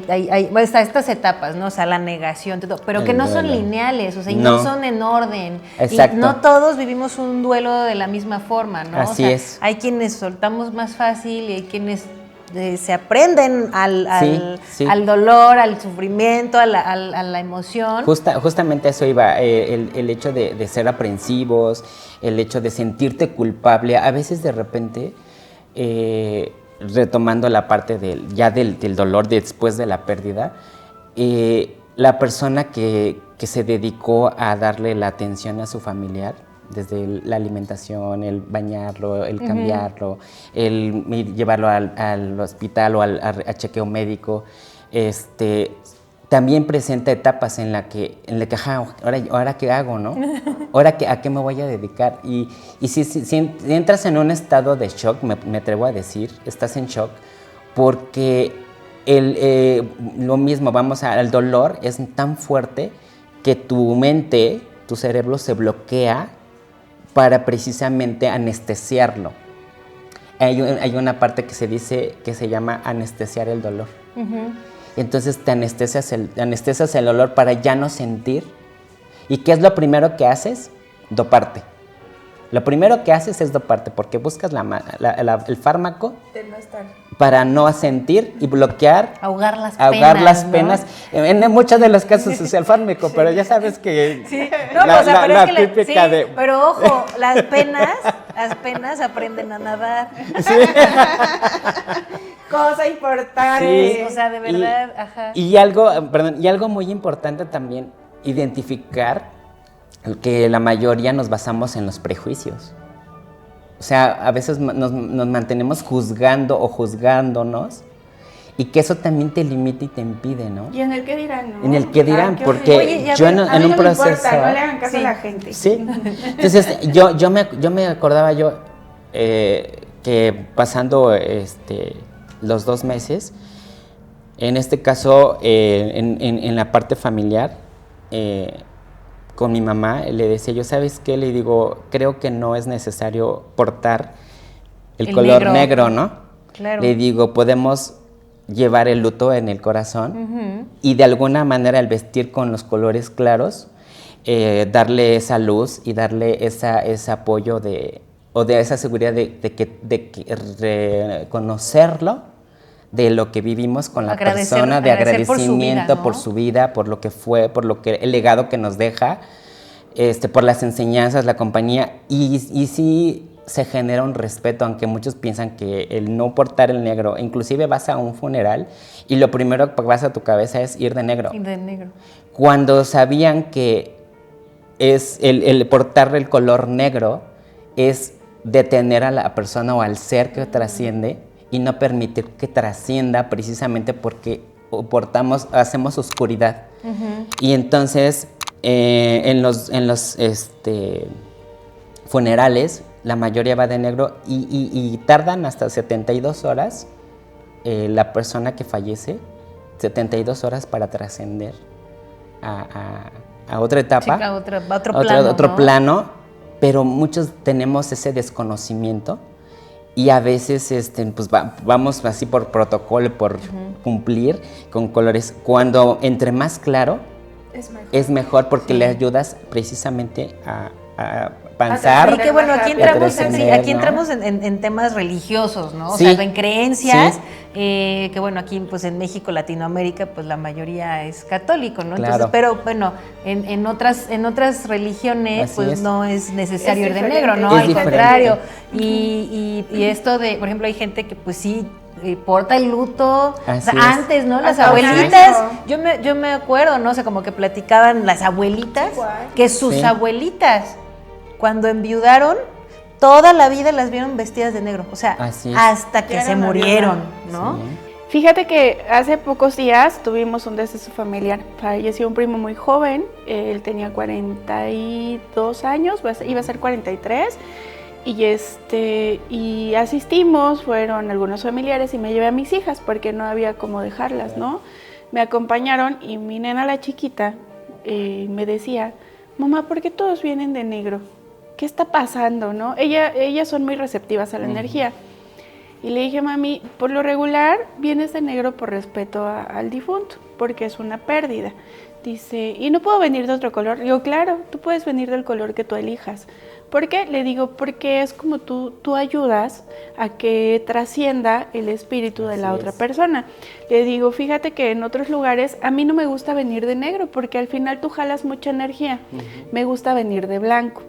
bueno, está estas etapas, ¿no? O sea, la negación, todo, pero que El no son duelo. lineales, o sea, y no No. son en orden. Exacto. Y no todos vivimos un duelo de la misma forma, ¿no? Así o sea, es. hay quienes soltamos más fácil y hay quienes se aprenden Sí. al dolor, al sufrimiento, a la emoción. Justamente a eso iba, el hecho de ser aprensivos, el hecho de sentirte culpable, a veces de repente, retomando la parte del dolor después de la pérdida, la persona que se dedicó a darle la atención a su familiar, desde la alimentación, el bañarlo, el cambiarlo, el llevarlo al hospital o a chequeo médico, también presenta etapas en la que ajá, ahora qué hago, ¿no? ¿A qué me voy a dedicar? Y si entras en un estado de shock, me atrevo a decir, estás en shock, porque lo mismo, al dolor es tan fuerte que tu mente, tu cerebro se bloquea para precisamente anestesiarlo. Hay una parte que se dice que se llama anestesiar el dolor. Entonces te anestesias el dolor para ya no sentir. ¿Y qué es lo primero que haces? Doparte. Lo primero que haces es doparte porque buscas el fármaco De no estar. para no sentir y bloquear, Ahogar las ¿no? penas. En muchos de los casos es el fármaco, pero ya sabes que Sí, no, pero, o sea, pero la es que típica sí, de... pero ojo, las penas aprenden a nadar. Cosa importante. Sí. O sea, de verdad, ajá. Y algo muy importante también, identificar que la mayoría nos basamos en los prejuicios. O sea, a veces nos mantenemos juzgando o juzgándonos y que eso también te limita y te impide, ¿no? Y en el que dirán, ¿no? En el que dirán, qué porque horrible. Oye, yo en A mí un no proceso... me importa, no le hagan caso Sí. a la gente. Sí. Entonces, yo me acordaba que pasando los 2 meses, en este caso, en la parte familiar, con mi mamá, le decía yo, ¿sabes qué? Le digo, creo que no es necesario portar el color negro, ¿no? Claro. Le digo, podemos llevar el luto en el corazón y de alguna manera al vestir con los colores claros, darle esa luz y darle ese apoyo de esa seguridad de reconocerlo, de lo que vivimos con la persona, de agradecimiento por su vida, por lo que fue, el legado que nos deja, por las enseñanzas, la compañía, y sí se genera un respeto, aunque muchos piensan que el no portar el negro, inclusive vas a un funeral y lo primero que pasa a tu cabeza es ir de negro. Ir de negro. Cuando sabían que es el portar el color negro es detener a la persona o al ser que trasciende y no permitir que trascienda precisamente porque hacemos oscuridad. Y entonces en los funerales la mayoría va de negro y tardan hasta 72 horas la persona que fallece, 72 horas para trascender a otra etapa, Sí, a otro plano, otro ¿no? plano, pero muchos tenemos ese desconocimiento y a veces pues vamos así por protocolo, por cumplir con colores. Cuando entre más claro, es mejor porque le ayudas precisamente a pensar. Sí, que bueno, aquí y a entramos, trascender, aquí ¿no? entramos en temas religiosos, ¿no? O Sí. sea, en creencias, Sí. que bueno, aquí pues en México, Latinoamérica, pues la mayoría es católico, ¿no? Entonces, Claro. pero bueno, en otras religiones, Así pues es. no es necesario Es ir de diferente. negro, ¿no? Es Al diferente. contrario. Y esto de, por ejemplo, hay gente que pues sí porta el luto, o Así sea, es. antes, ¿no? Las Hasta un abuelitas, año. yo me acuerdo, ¿no? O sea, como que platicaban las abuelitas, Igual. que sus Sí. abuelitas, cuando enviudaron, toda la vida las vieron vestidas de negro, o sea, Así es. hasta que Ya se era una murieron, ¿no? Sí. Fíjate que hace pocos días tuvimos un deceso familiar. Falleció un primo muy joven, él tenía 42 años, iba a ser 43, y asistimos, fueron algunos familiares y me llevé a mis hijas porque no había cómo dejarlas, ¿no? Me acompañaron y mi nena, la chiquita, me decía, mamá, ¿por qué todos vienen de negro? ¿Qué está pasando, no? Ellas son muy receptivas a la energía. Y le dije, mami, por lo regular vienes de negro por respeto al difunto, porque es una pérdida. Dice, ¿y no puedo venir de otro color? Le digo, claro, tú puedes venir del color que tú elijas. ¿Por qué? Le digo, porque es como tú ayudas a que trascienda el espíritu de la Así otra es. persona. Le digo, fíjate que en otros lugares a mí no me gusta venir de negro, porque al final tú jalas mucha energía. Me gusta venir de blanco.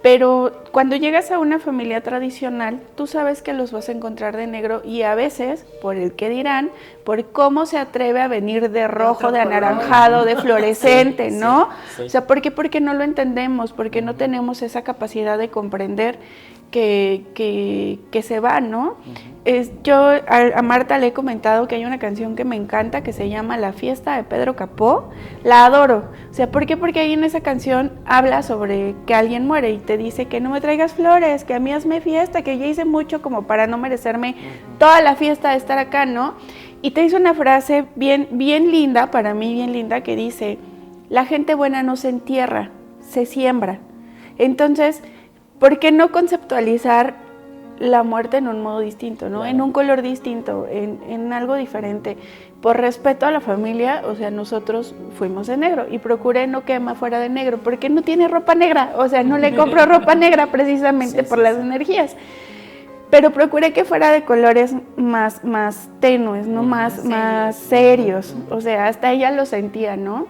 Pero cuando llegas a una familia tradicional, tú sabes que los vas a encontrar de negro y a veces, por el que dirán, por cómo se atreve a venir de rojo, de anaranjado, de fluorescente, Sí, ¿no? sí. O sea, ¿por qué? Porque no lo entendemos, porque no tenemos esa capacidad de comprender que se va, ¿no? Yo a Marta le he comentado que hay una canción que me encanta que se llama La Fiesta de Pedro Capó. La adoro. O sea, ¿por qué? Porque ahí en esa canción habla sobre que alguien muere y te dice que no me traigas flores, que a mí hazme fiesta, que ya hice mucho como para no merecerme toda la fiesta de estar acá, ¿no? Y te dice una frase bien linda, para mí bien linda, que dice, la gente buena no se entierra, se siembra. Entonces, ¿por qué no conceptualizar la muerte en un modo distinto, ¿no? Claro. En un color distinto, en algo diferente? Por respeto a la familia, o sea, nosotros fuimos de negro y procuré no que Emma fuera de negro, porque no tiene ropa negra, o sea, no le compro ropa negra precisamente Sí, por sí, las sí. energías. Pero procuré que fuera de colores más tenues, ¿no? Más serios. O sea, hasta ella lo sentía, ¿no?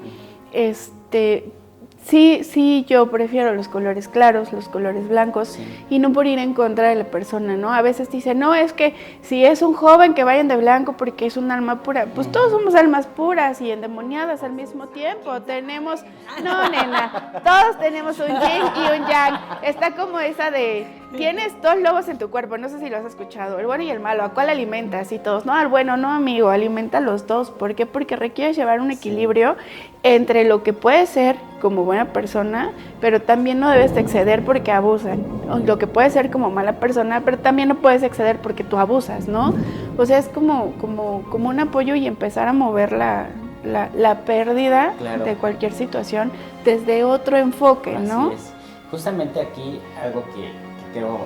Sí, yo prefiero los colores claros, los colores blancos, Sí. y no por ir en contra de la persona, ¿no? A veces dicen, no, es que si es un joven que vayan de blanco porque es un alma pura. Pues todos somos almas puras y endemoniadas al mismo tiempo. No, nena, todos tenemos un yin y un yang. Está como esa de, tienes dos lobos en tu cuerpo, no sé si lo has escuchado, el bueno y el malo, ¿a cuál alimentas? Y todos, no, al bueno, no, amigo, alimenta a los dos. ¿Por qué? Porque requiere llevar un equilibrio entre lo que puede ser como buena persona, pero también no debes exceder porque abusan. O lo que puede ser como mala persona, pero también no puedes exceder porque tú abusas, ¿no? O sea, es como un apoyo y empezar a mover la pérdida Claro. de cualquier situación desde otro enfoque, ¿no? Así es. Justamente aquí algo que quiero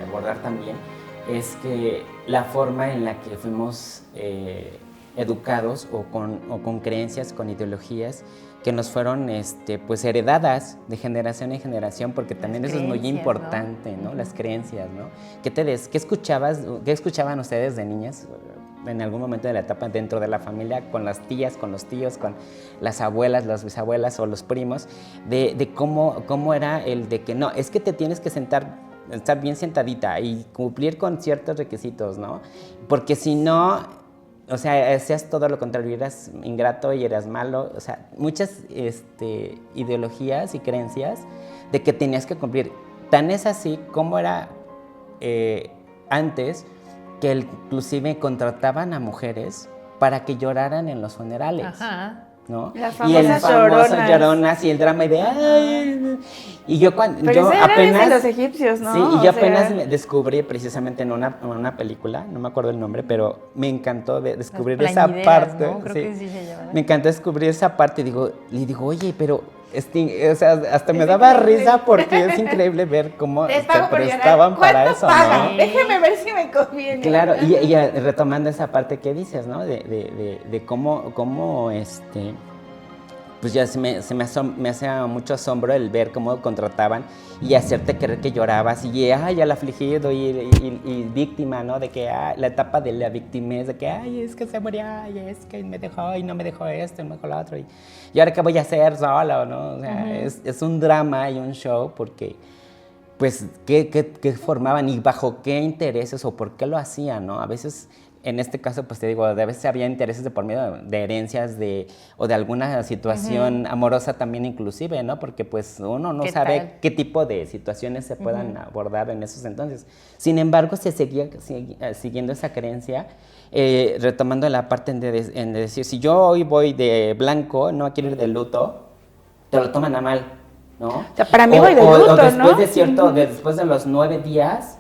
abordar también es que la forma en la que fuimos educados o con creencias, con ideologías que nos fueron pues heredadas de generación en generación, porque también Las eso es muy creencias, importante, ¿no? Las creencias, ¿no? ¿Qué escuchaban ustedes de niñas en algún momento de la etapa dentro de la familia, con las tías, con los tíos, con las abuelas, las bisabuelas o los primos, de cómo era el de que no, es que te tienes que sentar estar bien sentadita y cumplir con ciertos requisitos, ¿no? Porque si no, o sea, hacías todo lo contrario, eras ingrato y eras malo, o sea, muchas ideologías y creencias de que tenías que cumplir. Tan es así como era antes, que inclusive contrataban a mujeres para que lloraran en los funerales. Ajá. ¿No? Las Y el famosas famoso lloronas. lloronas y el drama de ¡ay! Y yo cuando Pero yo ese era apenas desde los egipcios, ¿no? Sí, y O yo sea, apenas me descubrí precisamente en una película, no me acuerdo el nombre, pero me encantó descubrir Las esa plañideras, parte. ¿no? Creo que sí se llama. Me encantó descubrir esa parte y le digo, oye, pero o sea, hasta me daba risa porque es increíble ver cómo Les se pago por llorar. prestaban para ¿Cuánto eso, pagan? ¿no? Déjeme ver si me conviene. Claro, y retomando esa parte que dices, ¿no? De cómo pues ya me hacía mucho asombro el ver cómo contrataban y hacerte creer que llorabas y ay, al afligido y víctima, ¿no? De que la etapa de la victimez, de que ay, es que se murió, ay, es que me dejó y no me dejó esto y no me dejó lo otro y ahora qué voy a hacer sola, ¿no? O sea, es un drama y un show porque pues ¿qué formaban y bajo qué intereses o por qué lo hacían, ¿no? A veces, en este caso, pues te digo, a veces había intereses de por medio de herencias o de alguna situación amorosa también inclusive, ¿no? Porque pues uno no sabe qué tipo de situaciones se puedan abordar en esos entonces. Sin embargo, se seguía siguiendo esa creencia, retomando la parte en de decir, si yo hoy voy de blanco, no quiero ir de luto, te lo toman a mal, ¿no? O sea, para mí voy de luto, o después ¿no? de después de los 9 días,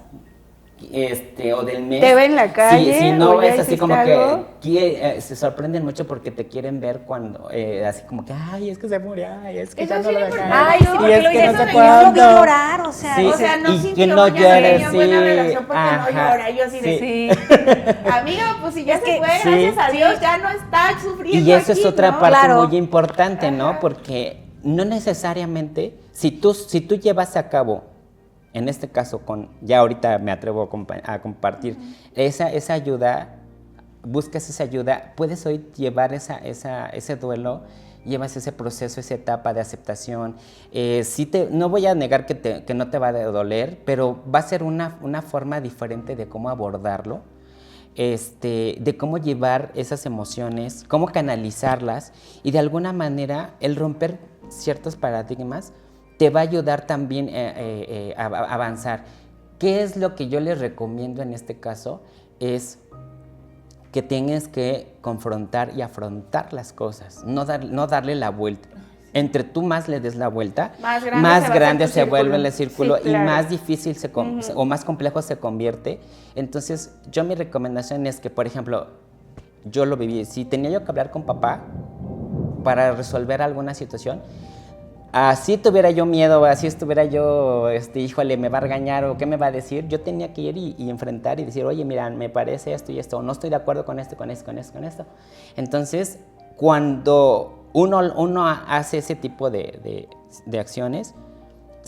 o del mes. Te ven en la calle. Si no o ya es así hiciste como algo. que se sorprenden mucho porque te quieren ver cuando, así como que, ay, es que se murió, ay, es que Eso ya no sí lo le dejaron. importa. Ay, sí, Y porque es lo que hizo, no sé yo lo cuándo. vio llorar, o sea, Sí, O sea, no y sintió que no ya llores, tenía buena relación porque no ajá, llora. Yo así de, sí. amiga, pues si ya Es se que- fue, sí, gracias a Dios, sí. ya no está sufriendo Y eso aquí, es otra ¿no? parte Claro. muy importante, ¿no? Ajá. Porque no necesariamente, si tú llevas a cabo, en este caso, ya ahorita me atrevo a compartir, esa ayuda, buscas esa ayuda, puedes hoy llevar ese duelo, llevas ese proceso, esa etapa de aceptación. No voy a negar que no te va a doler, pero va a ser una forma diferente de cómo abordarlo. De cómo llevar esas emociones, cómo canalizarlas y de alguna manera el romper ciertos paradigmas te va a ayudar también a avanzar. ¿Qué es lo que yo les recomiendo en este caso? Es que tienes que confrontar y afrontar las cosas, no darle la vuelta. Entre tú más le des la vuelta, más grande se vuelve el círculo Sí, claro. y más difícil o más complejo se convierte. Entonces, mi recomendación es que, por ejemplo, yo lo viví, si tenía yo que hablar con papá para resolver alguna situación, así tuviera yo miedo, así estuviera yo, híjole, me va a regañar o qué me va a decir, yo tenía que ir y enfrentar y decir, oye, mira, me parece esto y esto, o no estoy de acuerdo con esto, con esto, con esto, con esto. Entonces, cuando uno hace ese tipo de acciones,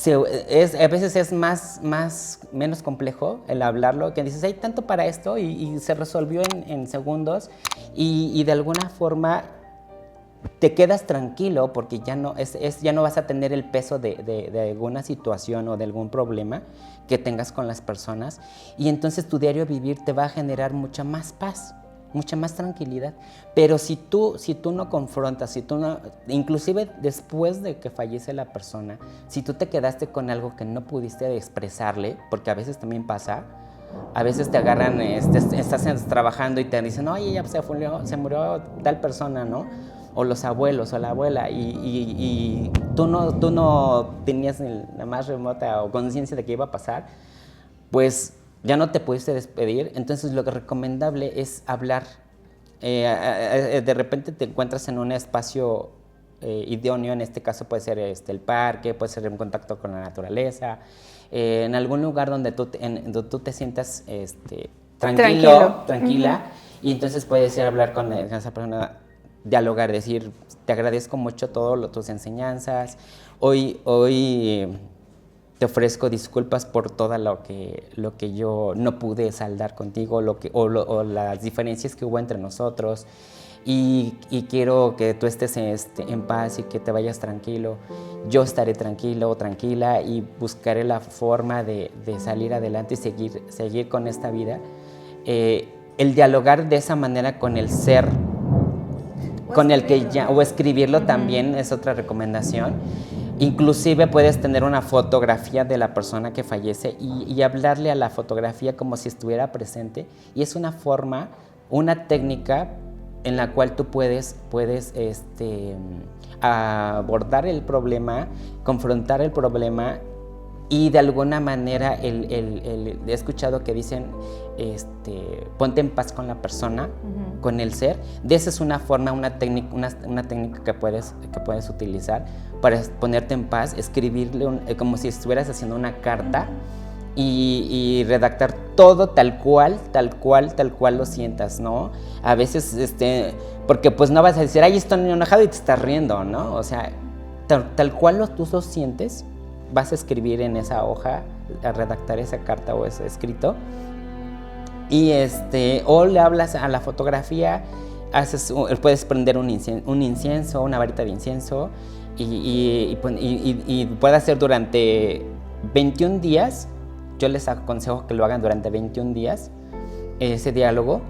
a veces es menos complejo el hablarlo, que dices, hay tanto para esto y se resolvió en segundos y de alguna forma te quedas tranquilo porque ya no vas a tener el peso de alguna situación o de algún problema que tengas con las personas y entonces tu diario vivir te va a generar mucha más paz, mucha más tranquilidad. Pero si tú no confrontas, inclusive después de que fallece la persona, si tú te quedaste con algo que no pudiste expresarle, porque a veces también pasa, a veces te agarran, estás trabajando y te dicen, oye, ya se murió tal persona, ¿no? O los abuelos o la abuela y tú no tenías ni la más remota o conciencia de que iba a pasar, pues ya no te pudiste despedir. Entonces lo que recomendable es hablar. De repente te encuentras en un espacio idóneo, en este caso puede ser el parque, puede ser un contacto con la naturaleza, en algún lugar donde tú te sientas tranquila, y entonces puedes ir a hablar con esa persona, dialogar, decir, te agradezco mucho todas tus enseñanzas, hoy te ofrezco disculpas por todo lo que yo no pude saldar contigo, o las diferencias que hubo entre nosotros. y quiero que tú estés en paz y que te vayas tranquilo. Yo estaré tranquilo o tranquila y buscaré la forma de salir adelante y seguir con esta vida. El dialogar de esa manera con el ser, con el que ya, o escribirlo también es otra recomendación. Inclusive puedes tener una fotografía de la persona que fallece y hablarle a la fotografía como si estuviera presente, y es una forma, una técnica en la cual tú puedes abordar el problema, confrontar el problema, y de alguna manera he escuchado que dicen ponte en paz con la persona, con el ser. De esa es una forma, una técnica que puedes utilizar para ponerte en paz, escribirle como si estuvieras haciendo una carta y redactar todo tal cual lo sientas, ¿no? A veces, porque pues no vas a decir, ay, estoy enojado y te estás riendo, ¿no? O sea, tal cual tú lo sientes, vas a escribir en esa hoja, a redactar esa carta o ese escrito, y o le hablas a la fotografía, puedes prender un incienso, una varita de incienso, y puede hacer durante 21 días. Yo les aconsejo que lo hagan durante 21 días, ese diálogo,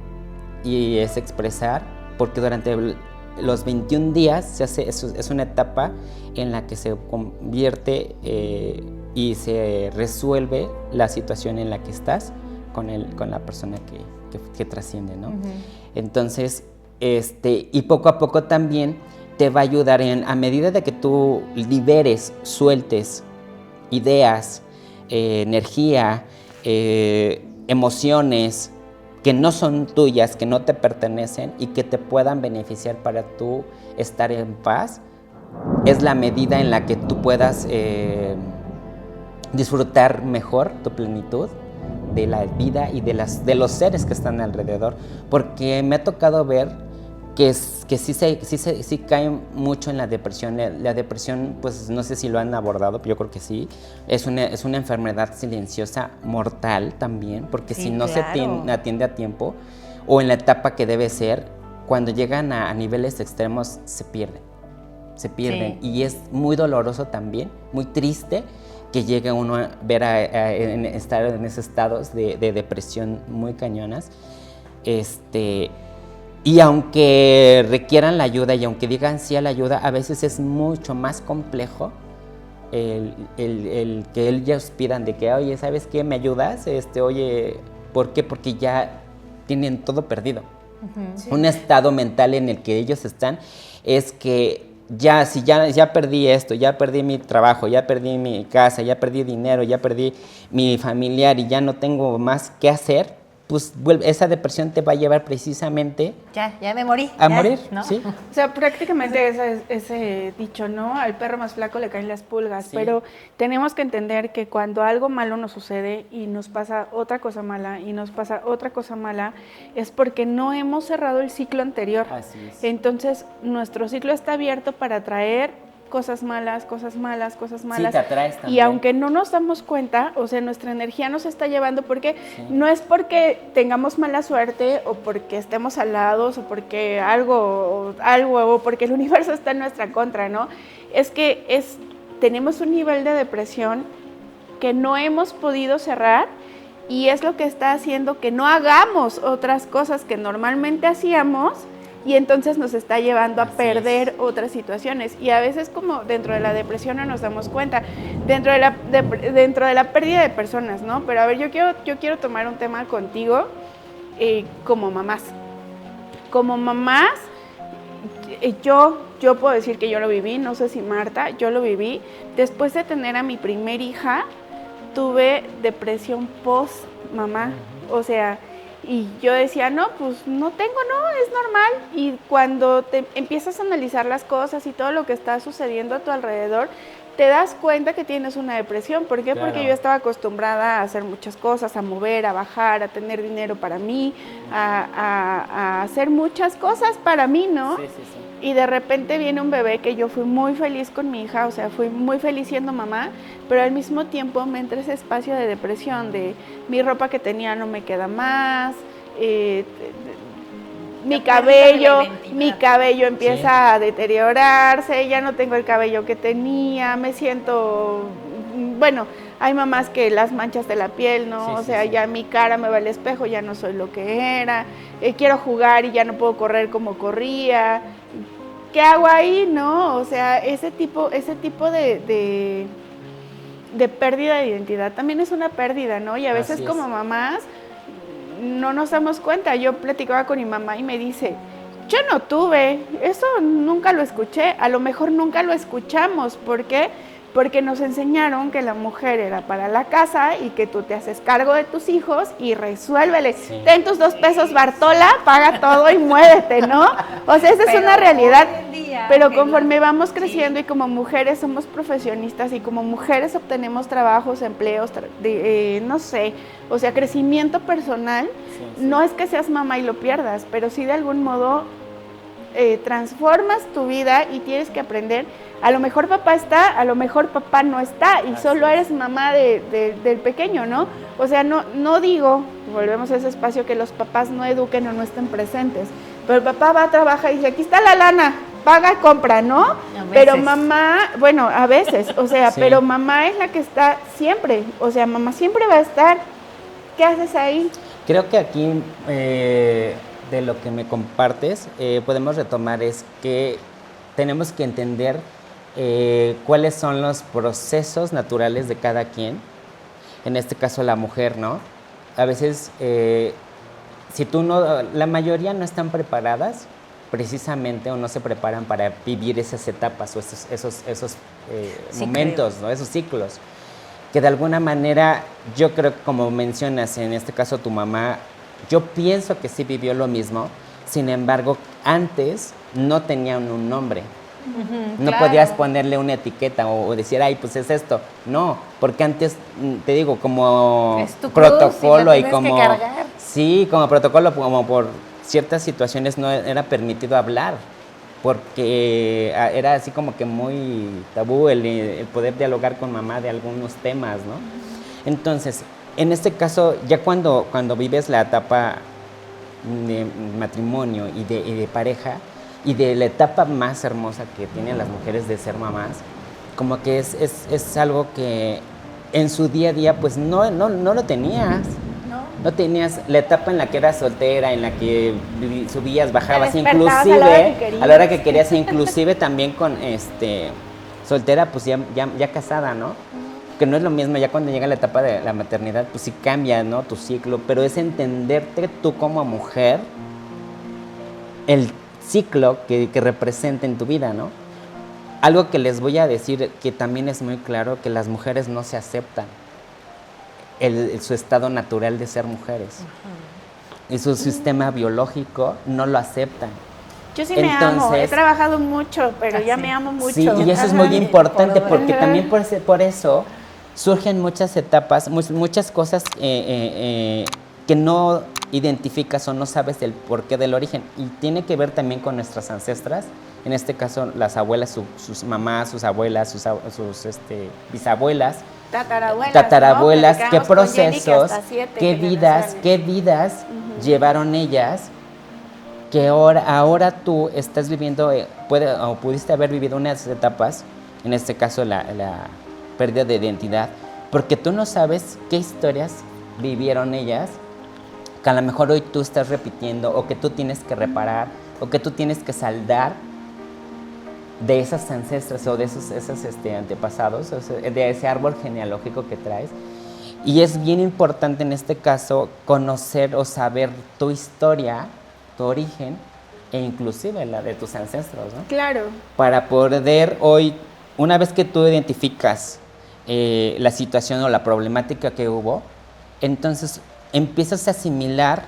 y es expresar, porque durante los 21 días es una etapa en la que se convierte y se resuelve la situación en la que estás con la persona que trasciende, ¿no? Entonces, y poco a poco también te va a ayudar a medida de que tú liberes, sueltes ideas, energía, emociones que no son tuyas, que no te pertenecen y que te puedan beneficiar para tú estar en paz, es la medida en la que tú puedas disfrutar mejor tu plenitud de la vida y de los seres que están alrededor. Porque me ha tocado ver que sí caen mucho en la depresión. La depresión, pues no sé si lo han abordado, pero yo creo que sí. Es una enfermedad silenciosa, mortal también, porque Sí, si no claro. se atiende a tiempo o en la etapa que debe ser, cuando llegan a niveles extremos se pierden. Sí. Y es muy doloroso también, muy triste que llegue uno a ver estar en esos estados de depresión muy cañonas. Y aunque requieran la ayuda y aunque digan sí a la ayuda, a veces es mucho más complejo el que ellos pidan de que, oye, ¿sabes qué? ¿Me ayudas? Oye, ¿por qué? Porque ya tienen todo perdido. Sí. Un estado mental en el que ellos están es que ya perdí esto, ya perdí mi trabajo, ya perdí mi casa, ya perdí dinero, ya perdí mi familiar y ya no tengo más que hacer, pues esa depresión te va a llevar precisamente ya me morí. A morir, ¿no? Sí. O sea, prácticamente ese dicho, ¿no? Al perro más flaco le caen las pulgas, sí. Pero tenemos que entender que cuando algo malo nos sucede y nos pasa otra cosa mala y nos pasa otra cosa mala, es porque no hemos cerrado el ciclo anterior. Así es. Entonces, nuestro ciclo está abierto para traer cosas malas, cosas malas, cosas malas. Sí, te atraes también. Y aunque no nos damos cuenta, o sea, nuestra energía nos está llevando porque no es porque tengamos mala suerte o porque estemos alados o porque algo o porque el universo está en nuestra contra, ¿no? Es que tenemos un nivel de depresión que no hemos podido cerrar y es lo que está haciendo que no hagamos otras cosas que normalmente hacíamos. Y entonces nos está llevando a perder otras situaciones. Y a veces como dentro de la depresión no nos damos cuenta, dentro de la pérdida de personas, ¿no? Pero a ver, yo quiero tomar un tema contigo como mamás. Como mamás, yo puedo decir que yo lo viví, no sé si Marta, yo lo viví. Después de tener a mi primer hija, tuve depresión post-mamá, o sea... Y yo decía, no, pues es normal. Y cuando te empiezas a analizar las cosas y todo lo que está sucediendo a tu alrededor, te das cuenta que tienes una depresión. ¿Por qué? Claro. Porque yo estaba acostumbrada a hacer muchas cosas, a mover, a bajar, a tener dinero para mí, a hacer muchas cosas para mí, ¿no? Sí. Y de repente viene un bebé que yo fui muy feliz con mi hija, o sea, fui muy feliz siendo mamá, pero al mismo tiempo me entra ese espacio de depresión, de mi ropa que tenía no me queda más, mi La pérdida de la mi identidad. cabello empieza a deteriorarse, ya no tengo el cabello que tenía, me siento, bueno, hay mamás que las manchas de la piel, ¿no? Sí, O sí, sea, sí. ya mi cara me va al espejo, ya no soy lo que era, quiero jugar y ya no puedo correr como corría. ¿Qué hago ahí, no? O sea, ese tipo de pérdida de identidad también es una pérdida, ¿no? Y a veces Así es. como mamás no nos damos cuenta. Yo platicaba con mi mamá y me dice, yo no tuve, eso nunca lo escuché, a lo mejor nunca lo escuchamos. ¿Por qué? Porque nos enseñaron que la mujer era para la casa y que tú te haces cargo de tus hijos y resuélvele. Sí. Ten tus 2 pesos, Bartola, paga todo y muévete, ¿no? O sea, esa es Pero una realidad. hoy en día, Pero que conforme la- vamos creciendo sí. y como mujeres somos profesionistas y como mujeres obtenemos trabajos, empleos, no sé, o sea, crecimiento personal, Sí. no es que seas mamá y lo pierdas, pero sí de algún modo transformas tu vida y tienes que aprender. A lo mejor papá está, a lo mejor papá no está y Así solo es. eres mamá del pequeño, ¿no? O sea, no digo, volvemos a ese espacio, que los papás no eduquen o no estén presentes, pero el papá va a trabajar y dice, aquí está la lana, paga, compra, ¿no? Pero mamá, bueno, a veces, o sea, Sí. pero mamá es la que está siempre, o sea, mamá siempre va a estar. ¿Qué haces ahí? Creo que aquí, de lo que me compartes, podemos retomar es que tenemos que entender cuáles son los procesos naturales de cada quien, en este caso la mujer, ¿no? A veces, si tú no, la mayoría no están preparadas precisamente o no se preparan para vivir esas etapas o esos Sí, momentos, ¿no? Esos ciclos. Que de alguna manera, yo creo que como mencionas, en este caso tu mamá, yo pienso que sí vivió lo mismo, sin embargo, antes no tenían un nombre. Ujú, No claro. podías ponerle una etiqueta o decir, ay, pues es esto. No, porque antes, te digo, como Es tu cruz protocolo y la y tienes que como... cargar. Sí, como protocolo, como por ciertas situaciones no era permitido hablar, porque era así como que muy tabú el poder dialogar con mamá de algunos temas, ¿no? Entonces, en este caso, ya cuando vives la etapa de matrimonio y de pareja, y de la etapa más hermosa que tienen las mujeres de ser mamás, como que es algo que en su día a día pues no lo tenías. No tenías la etapa en la que eras soltera, en la que subías, bajabas, despertabas inclusive a la hora que querías. a la hora que querías, inclusive también con soltera, pues ya casada, ¿no? Que no es lo mismo, ya cuando llega la etapa de la maternidad, pues sí cambia, ¿no? Tu ciclo, pero es entenderte tú como mujer, el ciclo que representa en tu vida, ¿no? Algo que les voy a decir que también es muy claro, que las mujeres no se aceptan su estado natural de ser mujeres. Y su sistema biológico no lo aceptan. Yo sí me amo, he Entonces, trabajado mucho, pero ya sí. me amo mucho. sí, y eso es Ajá. muy importante porque Ajá. también por eso surgen muchas etapas, muchas cosas que no identificas o no sabes el porqué del origen. Y tiene que ver también con nuestras ancestras, en este caso las abuelas, sus mamás, sus abuelas, sus bisabuelas, tatarabuelas, ¿no? qué Platicamos con Jenny que procesos, hasta 7 qué vidas llevaron ellas, que ahora tú estás viviendo, o pudiste haber vivido unas etapas, en este caso la pérdida de identidad, porque tú no sabes qué historias vivieron ellas, que a lo mejor hoy tú estás repitiendo, o que tú tienes que reparar, o que tú tienes que saldar de esas ancestras o de esos antepasados, o sea, de ese árbol genealógico que traes. Y es bien importante en este caso conocer o saber tu historia, tu origen, e inclusive la de tus ancestros, ¿no? Claro. Para poder hoy, una vez que tú identificas la situación o la problemática que hubo, entonces empiezas a asimilar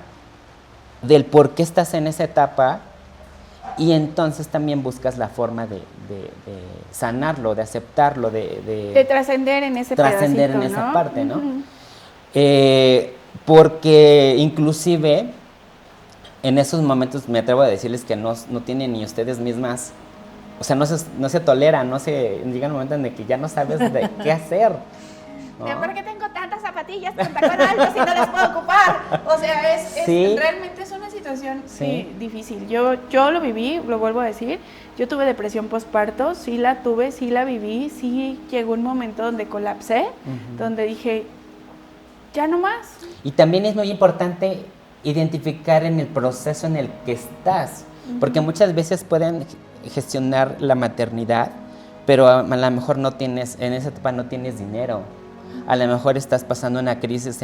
del por qué estás en esa etapa. Y entonces también buscas la forma de sanarlo, de aceptarlo, De trascender en ese trascender en pedacito, esa ¿no? parte, ¿no? Porque inclusive en esos momentos me atrevo a decirles que no tienen ni ustedes mismas, o sea, no se toleran, llega un momento en el que ya no sabes de qué hacer, ¿no? ¿Por qué tengo tantas zapatillas con tacón alto si no las puedo ocupar? O sea, Sí. realmente es una situación situación Sí. difícil. Yo lo viví, lo vuelvo a decir. Yo tuve depresión postparto, sí la tuve, sí la viví, sí llegó un momento donde colapsé, donde dije, ya no más. Y también es muy importante identificar en el proceso en el que estás, porque muchas veces pueden gestionar la maternidad, pero a lo mejor no tienes, en esa etapa no tienes dinero. A lo mejor estás pasando una crisis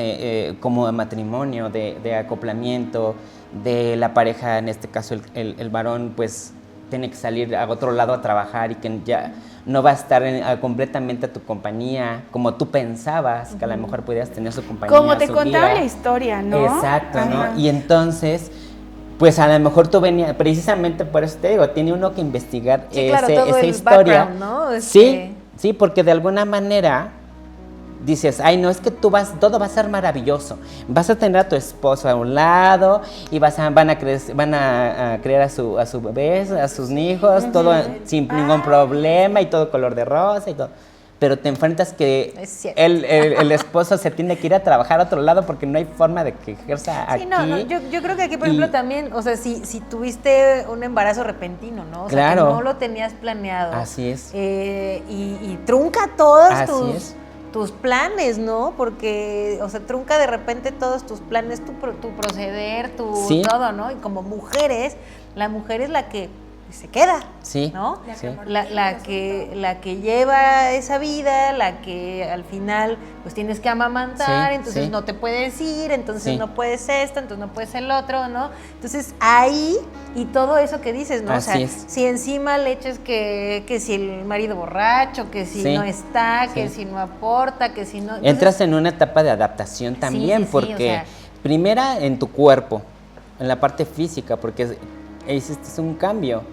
como de matrimonio, de acoplamiento, de la pareja, en este caso el varón, pues tiene que salir a otro lado a trabajar y que ya no va a estar completamente a tu compañía como tú pensabas, que a lo mejor podías tener su compañía. Como te su contaba guía. la historia, ¿no? Exacto, Ajá. ¿no? Y entonces, pues a lo mejor tú venías, precisamente por eso te digo, tiene uno que investigar Sí, claro, todo esa el historia. background, ¿no? Sí, porque de alguna manera dices, ay, no, es que todo va a ser maravilloso. Vas a tener a tu esposo a un lado y van a crear a su bebé, a sus hijos, todo sin ningún problema y todo color de rosa y todo. Pero te enfrentas que Es cierto. el esposo se tiene que ir a trabajar a otro lado porque no hay forma de que ejerza aquí. Sí, no, yo creo que aquí, por ejemplo, también, o sea, si tuviste un embarazo repentino, ¿no? O sea, Claro. que no lo tenías planeado. Así es. Y trunca todos Así es. tus planes, ¿no? Porque, o sea, trunca de repente todos tus planes, tu proceder, Sí. todo, ¿no? Y como mujeres, la mujer es la que se queda, Sí, ¿no? sí. La que lleva esa vida, la que al final pues tienes que amamantar, Sí, entonces sí. no te puedes ir, entonces Sí. no puedes esto, entonces no puedes el otro, ¿no? Entonces ahí, y todo eso que dices, ¿no? Así o sea, es. si encima le echas que si el marido borracho, que si Sí, no está, que sí. si no aporta, que si no... entonces, Entras en una etapa de adaptación también, sí, sí, porque o sea. primera en tu cuerpo, en la parte física, porque hiciste un cambio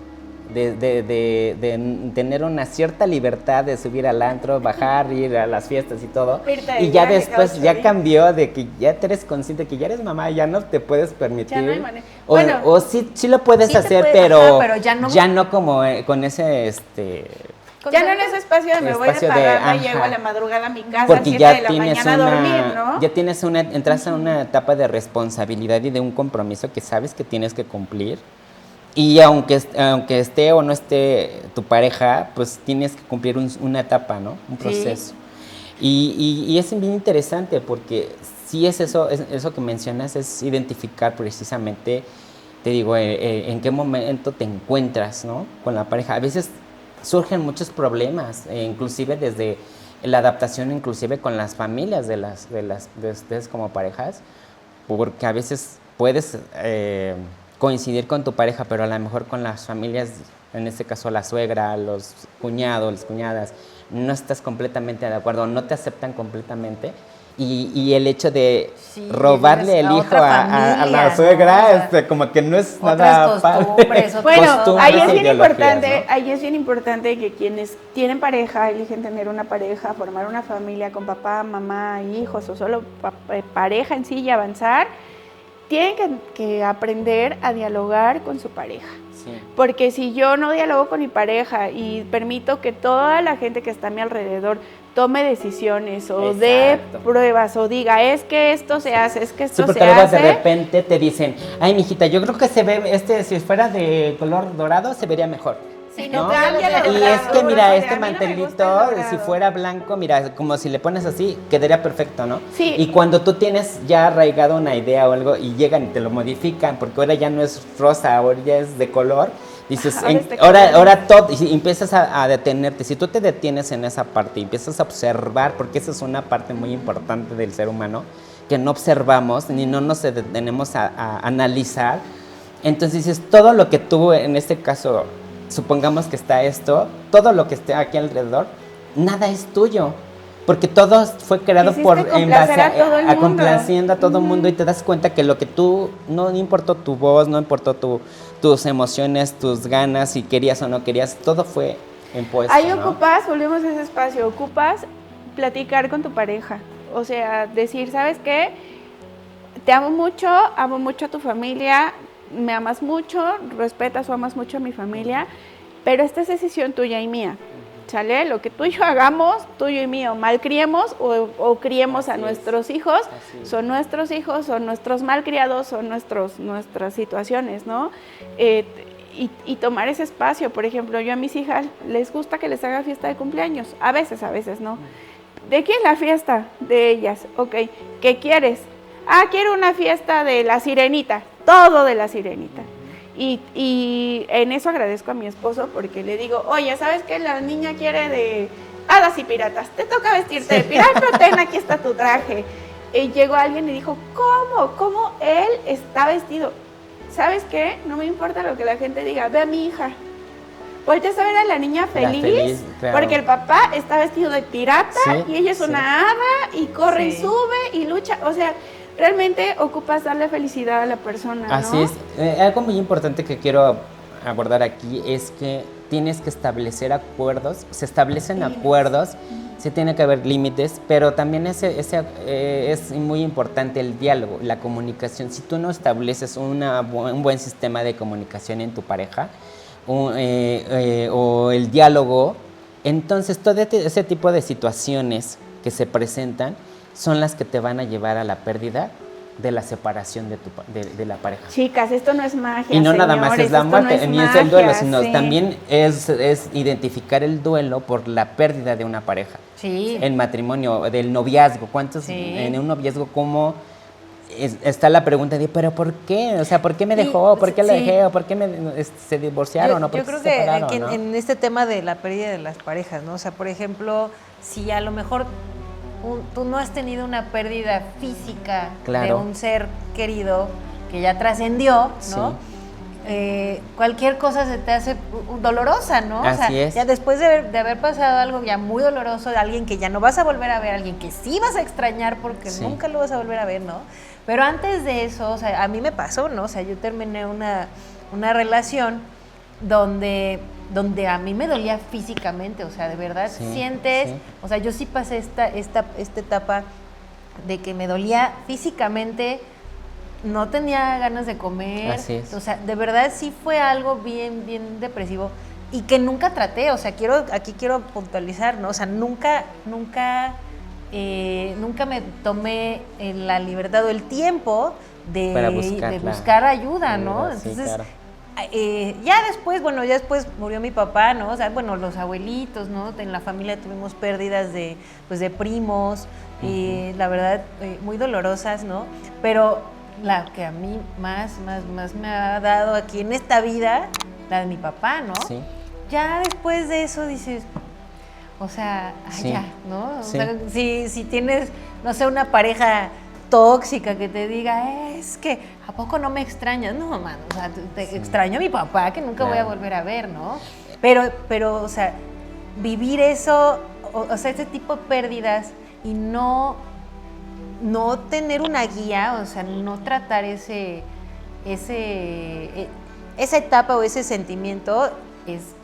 de tener una cierta libertad de subir al antro, bajar, ir a las fiestas y todo. Irte de Y ya viaje después cada ya 8 días. cambió de que ya te eres consciente que ya eres mamá, ya no te puedes permitir. Ya no hay manera. O, Bueno, o sí lo puedes sí te hacer, puede- pero, ajá, pero ya no- como con ese ya no en ese espacio de me voy de espacio de- parranda y ajá. llego a la madrugada a mi casa a las porque 7 ya de la tienes mañana a dormir, ¿no? ya tienes entras a una etapa de responsabilidad y de un compromiso que sabes que tienes que cumplir. Y aunque esté o no esté tu pareja, pues tienes que cumplir una etapa, ¿no? Un proceso. Y es bien interesante porque sí es eso que mencionas, es identificar precisamente, te digo, en qué momento te encuentras, ¿no? Con la pareja. A veces surgen muchos problemas, inclusive desde la adaptación, inclusive con las familias de ustedes como parejas, porque a veces puedes coincidir con tu pareja, pero a lo mejor con las familias, en este caso la suegra, los cuñados, las cuñadas, no estás completamente de acuerdo, no te aceptan completamente. Y el hecho de Sí, robarle el a hijo otra a familia, la ¿no? suegra, O sea, como que no es otras nada costumbres, otras Bueno, costumbres ahí e es bien ideologías, importante, ¿no? ahí es bien importante que quienes tienen pareja, eligen tener una pareja, formar una familia con papá, mamá, hijos o solo pareja en sí y avanzar, tienen que aprender a dialogar con su pareja. Sí. Porque si yo no dialogo con mi pareja y permito que toda la gente que está a mi alrededor tome decisiones o dé Exacto. pruebas o diga, es que esto se hace, es que Sí, esto porque se luego hace. de repente te dicen, ay, mijita, yo creo que se ve, si fuera de color dorado, se vería mejor. Sí, ¿no? no, cámbialo de Y es que dorado, mira, o sea, este a mí no me gusta el mantelito, dorado. si fuera blanco, mira, como si le pones así, quedaría perfecto, ¿no? Sí. Y cuando tú tienes ya arraigado una idea o algo y llegan y te lo modifican, porque ahora ya no es rosa, ahora ya es de color, dices, Ahora es de color. ahora todo, y empiezas a detenerte. Si tú te detienes en esa parte y empiezas a observar, porque esa es una parte muy importante del ser humano, que no observamos ni no nos detenemos a analizar, entonces dices, todo lo que tú, en este caso, supongamos que está esto, todo lo que esté aquí alrededor, nada es tuyo, porque todo fue creado Quisiste en base complacer a todo el mundo. complaciendo a todo el mundo, y te das cuenta que lo que tú, no importó tu voz, no importó tus emociones, tus ganas, si querías o no querías, todo fue impuesto, Ahí ¿no? ocupas, volvemos a ese espacio, ocupas platicar con tu pareja. O sea, decir, ¿sabes qué? Te amo mucho a tu familia, me amas mucho, respetas o amas mucho a mi familia, pero esta es decisión tuya y mía. ¿sale? Lo que tú y yo hagamos, tuyo y mío, malcriemos o criemos a nuestros hijos, son nuestros hijos, son nuestros malcriados, son nuestras situaciones, ¿no? Y tomar ese espacio. Por ejemplo, yo a mis hijas les gusta que les haga fiesta de cumpleaños, a veces no. ¿De quién es la fiesta? De ellas. Ok, ¿qué quieres? Quiero una fiesta de la sirenita, todo de la sirenita. Y en eso agradezco a mi esposo porque le digo, oye, ¿sabes qué? La niña quiere de hadas y piratas, te toca vestirte de pirata, ten, aquí está tu traje. Y llegó alguien y dijo, ¿Cómo él está vestido? ¿Sabes qué? No me importa lo que la gente diga, ve a mi hija. Volteas a ver a la niña feliz, claro, porque el papá está vestido de pirata y ella es una hada y corre y sube y lucha, o sea, realmente ocupas darle felicidad a la persona, ¿no? Así es. Algo muy importante que quiero abordar aquí es que tienes que establecer acuerdos, se establecen acuerdos, sí tiene que haber límites, pero también es muy importante el diálogo, la comunicación. Si tú no estableces un buen sistema de comunicación en tu pareja o el diálogo, entonces todo ese tipo de situaciones que se presentan son las que te van a llevar a la pérdida de la separación de la pareja. Chicas, esto no es magia, y no señores, nada más es la muerte, ni es el duelo, sino sí, también es identificar el duelo por la pérdida de una pareja. Sí. El matrimonio, del noviazgo. ¿Cuántos en un noviazgo cómo está la pregunta de, pero ¿por qué? O sea, ¿por qué me dejó? ¿Por qué la dejé? ¿O por qué se divorciaron? ¿O por Yo qué creo se separaron, que ¿no? en este tema de la pérdida de las parejas, ¿no? O sea, por ejemplo, si a lo mejor tú no has tenido una pérdida física de un ser querido que ya trascendió, ¿no? Cualquier cosa se te hace dolorosa, ¿no? Así o sea, es. ya después de haber pasado algo ya muy doloroso, de alguien que ya no vas a volver a ver, alguien que sí vas a extrañar porque nunca lo vas a volver a ver, ¿no? Pero antes de eso, o sea, a mí me pasó, ¿no? O sea, yo terminé una relación donde a mí me dolía físicamente, o sea, de verdad sientes, o sea, yo sí pasé esta etapa de que me dolía físicamente, no tenía ganas de comer, Así es. O sea, de verdad sí fue algo bien depresivo y que nunca traté, o sea, aquí quiero puntualizar, ¿no? O sea, nunca me tomé la libertad o el tiempo de buscar ayuda, ¿no? Sí, entonces, claro. ya después murió mi papá, ¿no? O sea, bueno, los abuelitos, ¿no? En la familia tuvimos pérdidas de primos, la verdad, muy dolorosas, ¿no? Pero la que a mí más me ha dado aquí en esta vida, la de mi papá, ¿no? Sí. Ya después de eso dices, o sea, ya, ¿no? O sea, si tienes, no sé, una pareja tóxica que te diga, es que ¿a poco no me extrañas? No, mano, o sea, te extraño a mi papá que nunca voy a volver a ver, ¿no? Pero, o sea, vivir eso, o sea, ese tipo de pérdidas y no tener una guía, o sea, no tratar esa etapa o ese sentimiento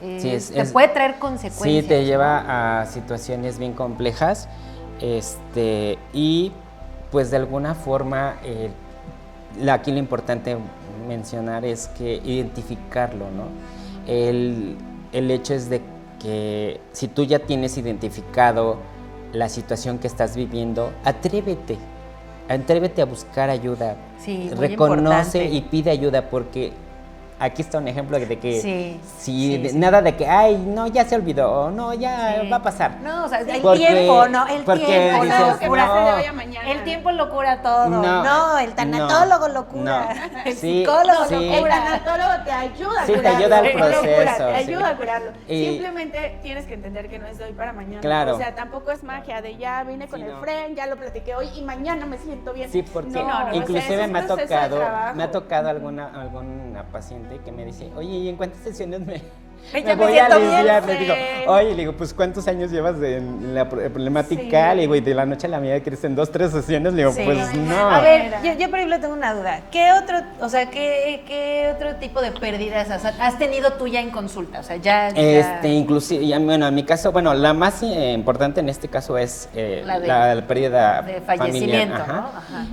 te puede traer consecuencias. Sí, te lleva a situaciones bien complejas, y pues de alguna forma aquí lo importante mencionar es que identificarlo, ¿no? El hecho es de que si tú ya tienes identificado la situación que estás viviendo, atrévete a buscar ayuda, reconoce y pide ayuda, porque aquí está un ejemplo de que nada de que, ay, no, ya se olvidó, o no, ya va a pasar. No, o sea, el tiempo tiempo no vaya mañana. El tiempo lo cura todo. No, el tanatólogo lo cura. El psicólogo lo cura. El tanatólogo te ayuda a curarlo. Sí, te ayuda al proceso. Te ayuda a curarlo. Simplemente tienes que entender que no es de hoy para mañana. Claro. O sea, tampoco es magia de ya vine con el friend, ya lo platiqué hoy y mañana me siento bien. Sí, porque inclusive me ha tocado alguna paciente que me dice, oye, ¿y en cuántas sesiones me voy a aliviar? Le digo, oye, le digo, pues ¿cuántos años llevas en la problemática? Le digo, y de la noche a la mañana quieres en 2-3 sesiones, le digo, pues no. A ver, yo por ejemplo tengo una duda. ¿Qué otro tipo de pérdidas has tenido tú ya en consulta? O sea, ya... Inclusive, bueno, en mi caso, bueno, la más importante en este caso es la pérdida de fallecimiento, familiar. ¿no? Ajá.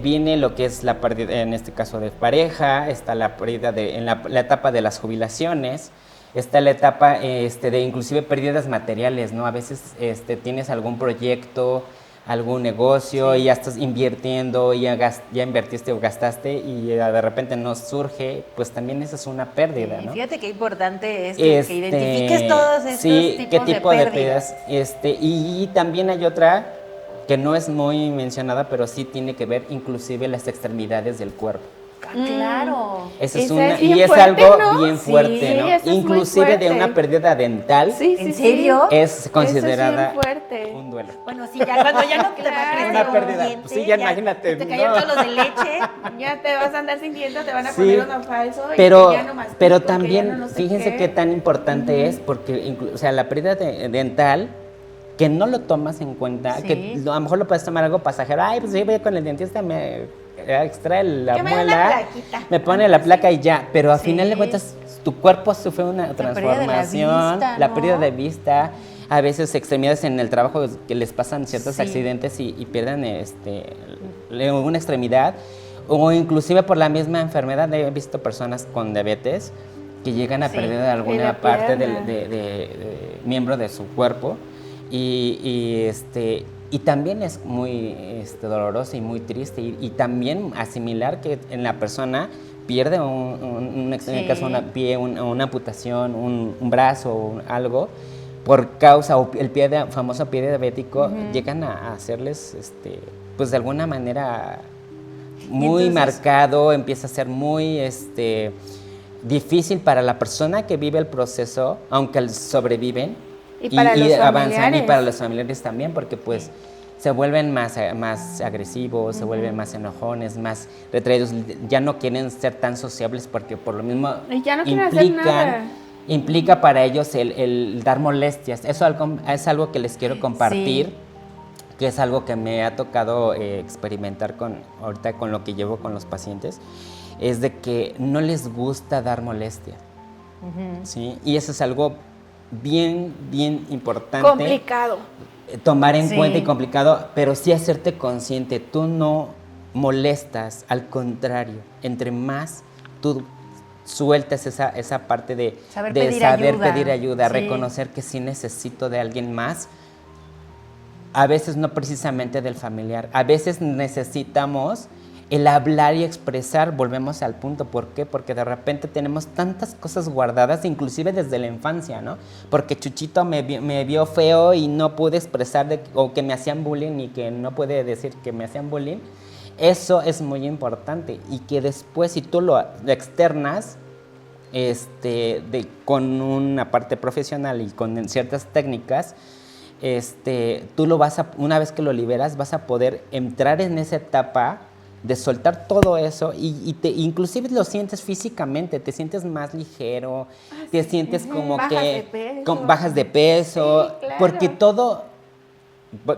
Viene lo que es la pérdida, en este caso de pareja, está la pérdida en la etapa de las jubilaciones, Está la etapa de inclusive pérdidas materiales, ¿no? A veces tienes algún proyecto, algún negocio y ya estás invirtiendo, ya invertiste o gastaste y de repente no surge, pues también esa es una pérdida, ¿no? Fíjate qué importante es que identifiques todos estos tipos qué tipo de de pérdidas. Y también hay otra que no es muy mencionada, pero sí tiene que ver inclusive las extremidades del cuerpo. Claro. Esa es Esa una, es bien y es fuerte, algo ¿no? bien Sí, fuerte, ¿no? esa es muy Inclusive de fuerte. una pérdida dental ¿En serio? es considerada Eso es bien fuerte. un duelo. Bueno, sí, ya cuando ya no te va a crecer Una un pérdida. diente, Pues sí, ya imagínate, te cayeron no. todos los de leche. Ya te vas a andar sintiendo, te van a Sí, poner uno falso y pero, ya no mastico, pero que ya también, no sé fíjense qué. qué tan importante es, porque o sea, la pérdida dental, que no lo tomas en cuenta, Sí. que a lo mejor lo puedes tomar algo pasajero, ay, pues sí, voy con el dentista, me extrae la Que me dé una muela, plaquita. me pone la placa y ya, pero al Sí. final de cuentas tu cuerpo sufre una pérdida de la transformación, vista, la ¿no? pérdida de vista, a veces extremidades en el trabajo que les pasan ciertos Sí. accidentes y pierden una extremidad, o inclusive por la misma enfermedad. He visto personas con diabetes que llegan a Sí. perder Y alguna la parte pierna. de miembro de su cuerpo y también es muy doloroso y muy triste y también asimilar que en la persona pierde en el caso de un pie, una amputación, un brazo, algo, por causa, o el famoso pie diabético, llegan a hacerles, pues de alguna manera muy entonces, marcado, empieza a ser muy difícil para la persona que vive el proceso, aunque sobreviven, Y para los avanzan, y familiares. para los familiares también, porque pues se vuelven más agresivos, se vuelven más enojones, más retraídos, ya no quieren ser tan sociables porque por lo mismo Y ya no quieren hacer nada. implica para ellos el dar molestias. Eso es algo que les quiero compartir, que es algo que me ha tocado experimentar ahorita con lo que llevo con los pacientes, es de que no les gusta dar molestia, ¿sí? Y eso es algo bien, bien importante. Complicado. Tomar en Sí. cuenta y complicado, pero sí hacerte consciente. Tú no molestas, al contrario, entre más tú sueltas esa parte de Saber de pedir saber ayuda. pedir ayuda, Sí. reconocer que sí necesito de alguien más, a veces no precisamente del familiar, a veces necesitamos el hablar y expresar, volvemos al punto. ¿Por qué? Porque de repente tenemos tantas cosas guardadas, inclusive desde la infancia, ¿no? Porque Chuchito me vio feo y no pude expresar, o que me hacían bullying y que no puede decir que me hacían bullying. Eso es muy importante y que después, si tú lo externas con una parte profesional y con ciertas técnicas, tú una vez que lo liberas, vas a poder entrar en esa etapa de soltar todo eso y inclusive lo sientes físicamente, te sientes más ligero, te sientes como Bajas que de peso. bajas de peso, Sí, claro. porque todo,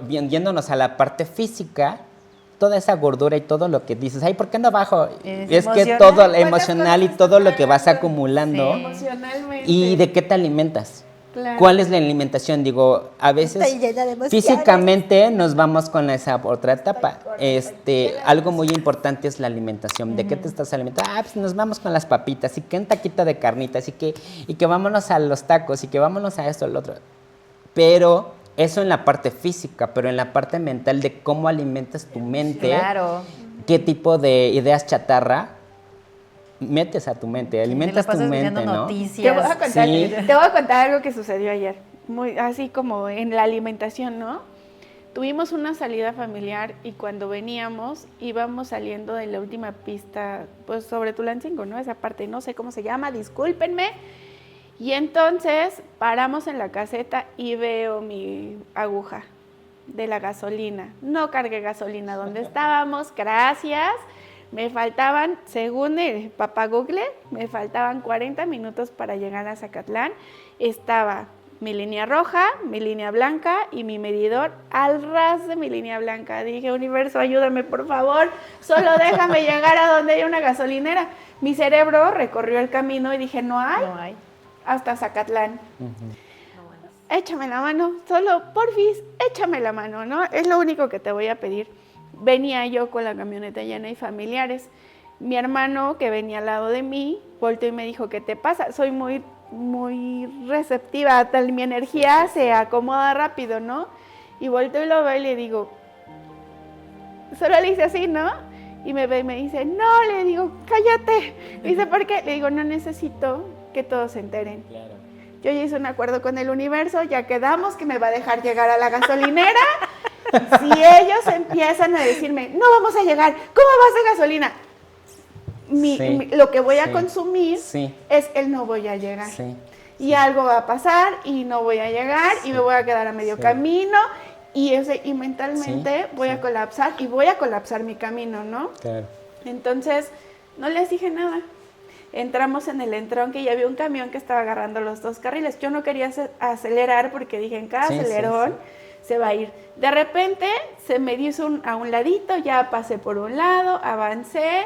yéndonos a la parte física, toda esa gordura y todo lo que dices, ay, ¿por qué no bajo? Es que emocional. todo ¿Cuántas emocional y cosas todo estás lo que vas cargando? acumulando. Sí. Emocionalmente. ¿Y de qué te alimentas? Claro. ¿Cuál es la alimentación? Digo, a veces Estoy llena de emociones. físicamente nos vamos con esa otra etapa. Algo muy importante es la alimentación. ¿De qué te estás alimentando? Pues nos vamos con las papitas y que un taquito de carnitas y que vámonos a los tacos y que vámonos a esto, al otro. Pero eso en la parte física, pero en la parte mental de cómo alimentas tu mente, Claro. qué tipo de ideas chatarra metes a tu mente, alimentas Te la tu pasas mente, escuchando ¿no? noticias. Te voy a contar, Sí. te voy a contar algo que sucedió ayer, muy así como en la alimentación, ¿no? Tuvimos una salida familiar y cuando veníamos íbamos saliendo de la última pista, pues sobre Tulancingo, ¿no? Esa parte, no sé cómo se llama, discúlpenme. Y entonces paramos en la caseta y veo mi aguja de la gasolina. No cargué gasolina donde estábamos, gracias. Me faltaban, según el papá Google, me faltaban 40 minutos para llegar a Zacatlán. Estaba mi línea roja, mi línea blanca y mi medidor al ras de mi línea blanca. Dije, universo, ayúdame por favor, solo déjame llegar a donde hay una gasolinera. Mi cerebro recorrió el camino y dije, no hay. Hasta Zacatlán. Échame la mano, solo porfis, échame la mano, ¿no? Es lo único que te voy a pedir. Venía yo con la camioneta llena y familiares. Mi hermano, que venía al lado de mí, volteó y me dijo, ¿qué te pasa? Soy muy receptiva, tal mi energía se acomoda rápido, ¿no? Y volteo y lo veo y le digo, solo le hice así, ¿no? Y me ve y me dice, no, le digo, cállate. Me dice, ¿por qué? Le digo, no necesito que todos se enteren. Claro. Yo ya hice un acuerdo con el universo, ya quedamos que me va a dejar llegar a la gasolinera. Si ellos empiezan a decirme, no vamos a llegar, ¿cómo va a ser gasolina? Lo que voy a consumir es el no voy a llegar. Sí. Y algo va a pasar y no voy a llegar y me voy a quedar a medio camino y mentalmente voy a colapsar y voy a colapsar mi camino, ¿no? Claro. Entonces, no les dije nada. Entramos en el entronque y había un camión que estaba agarrando los 2 carriles. Yo no quería acelerar porque dije, en cada acelerón se va a ir. De repente se me hizo a un ladito, ya pasé por un lado, avancé,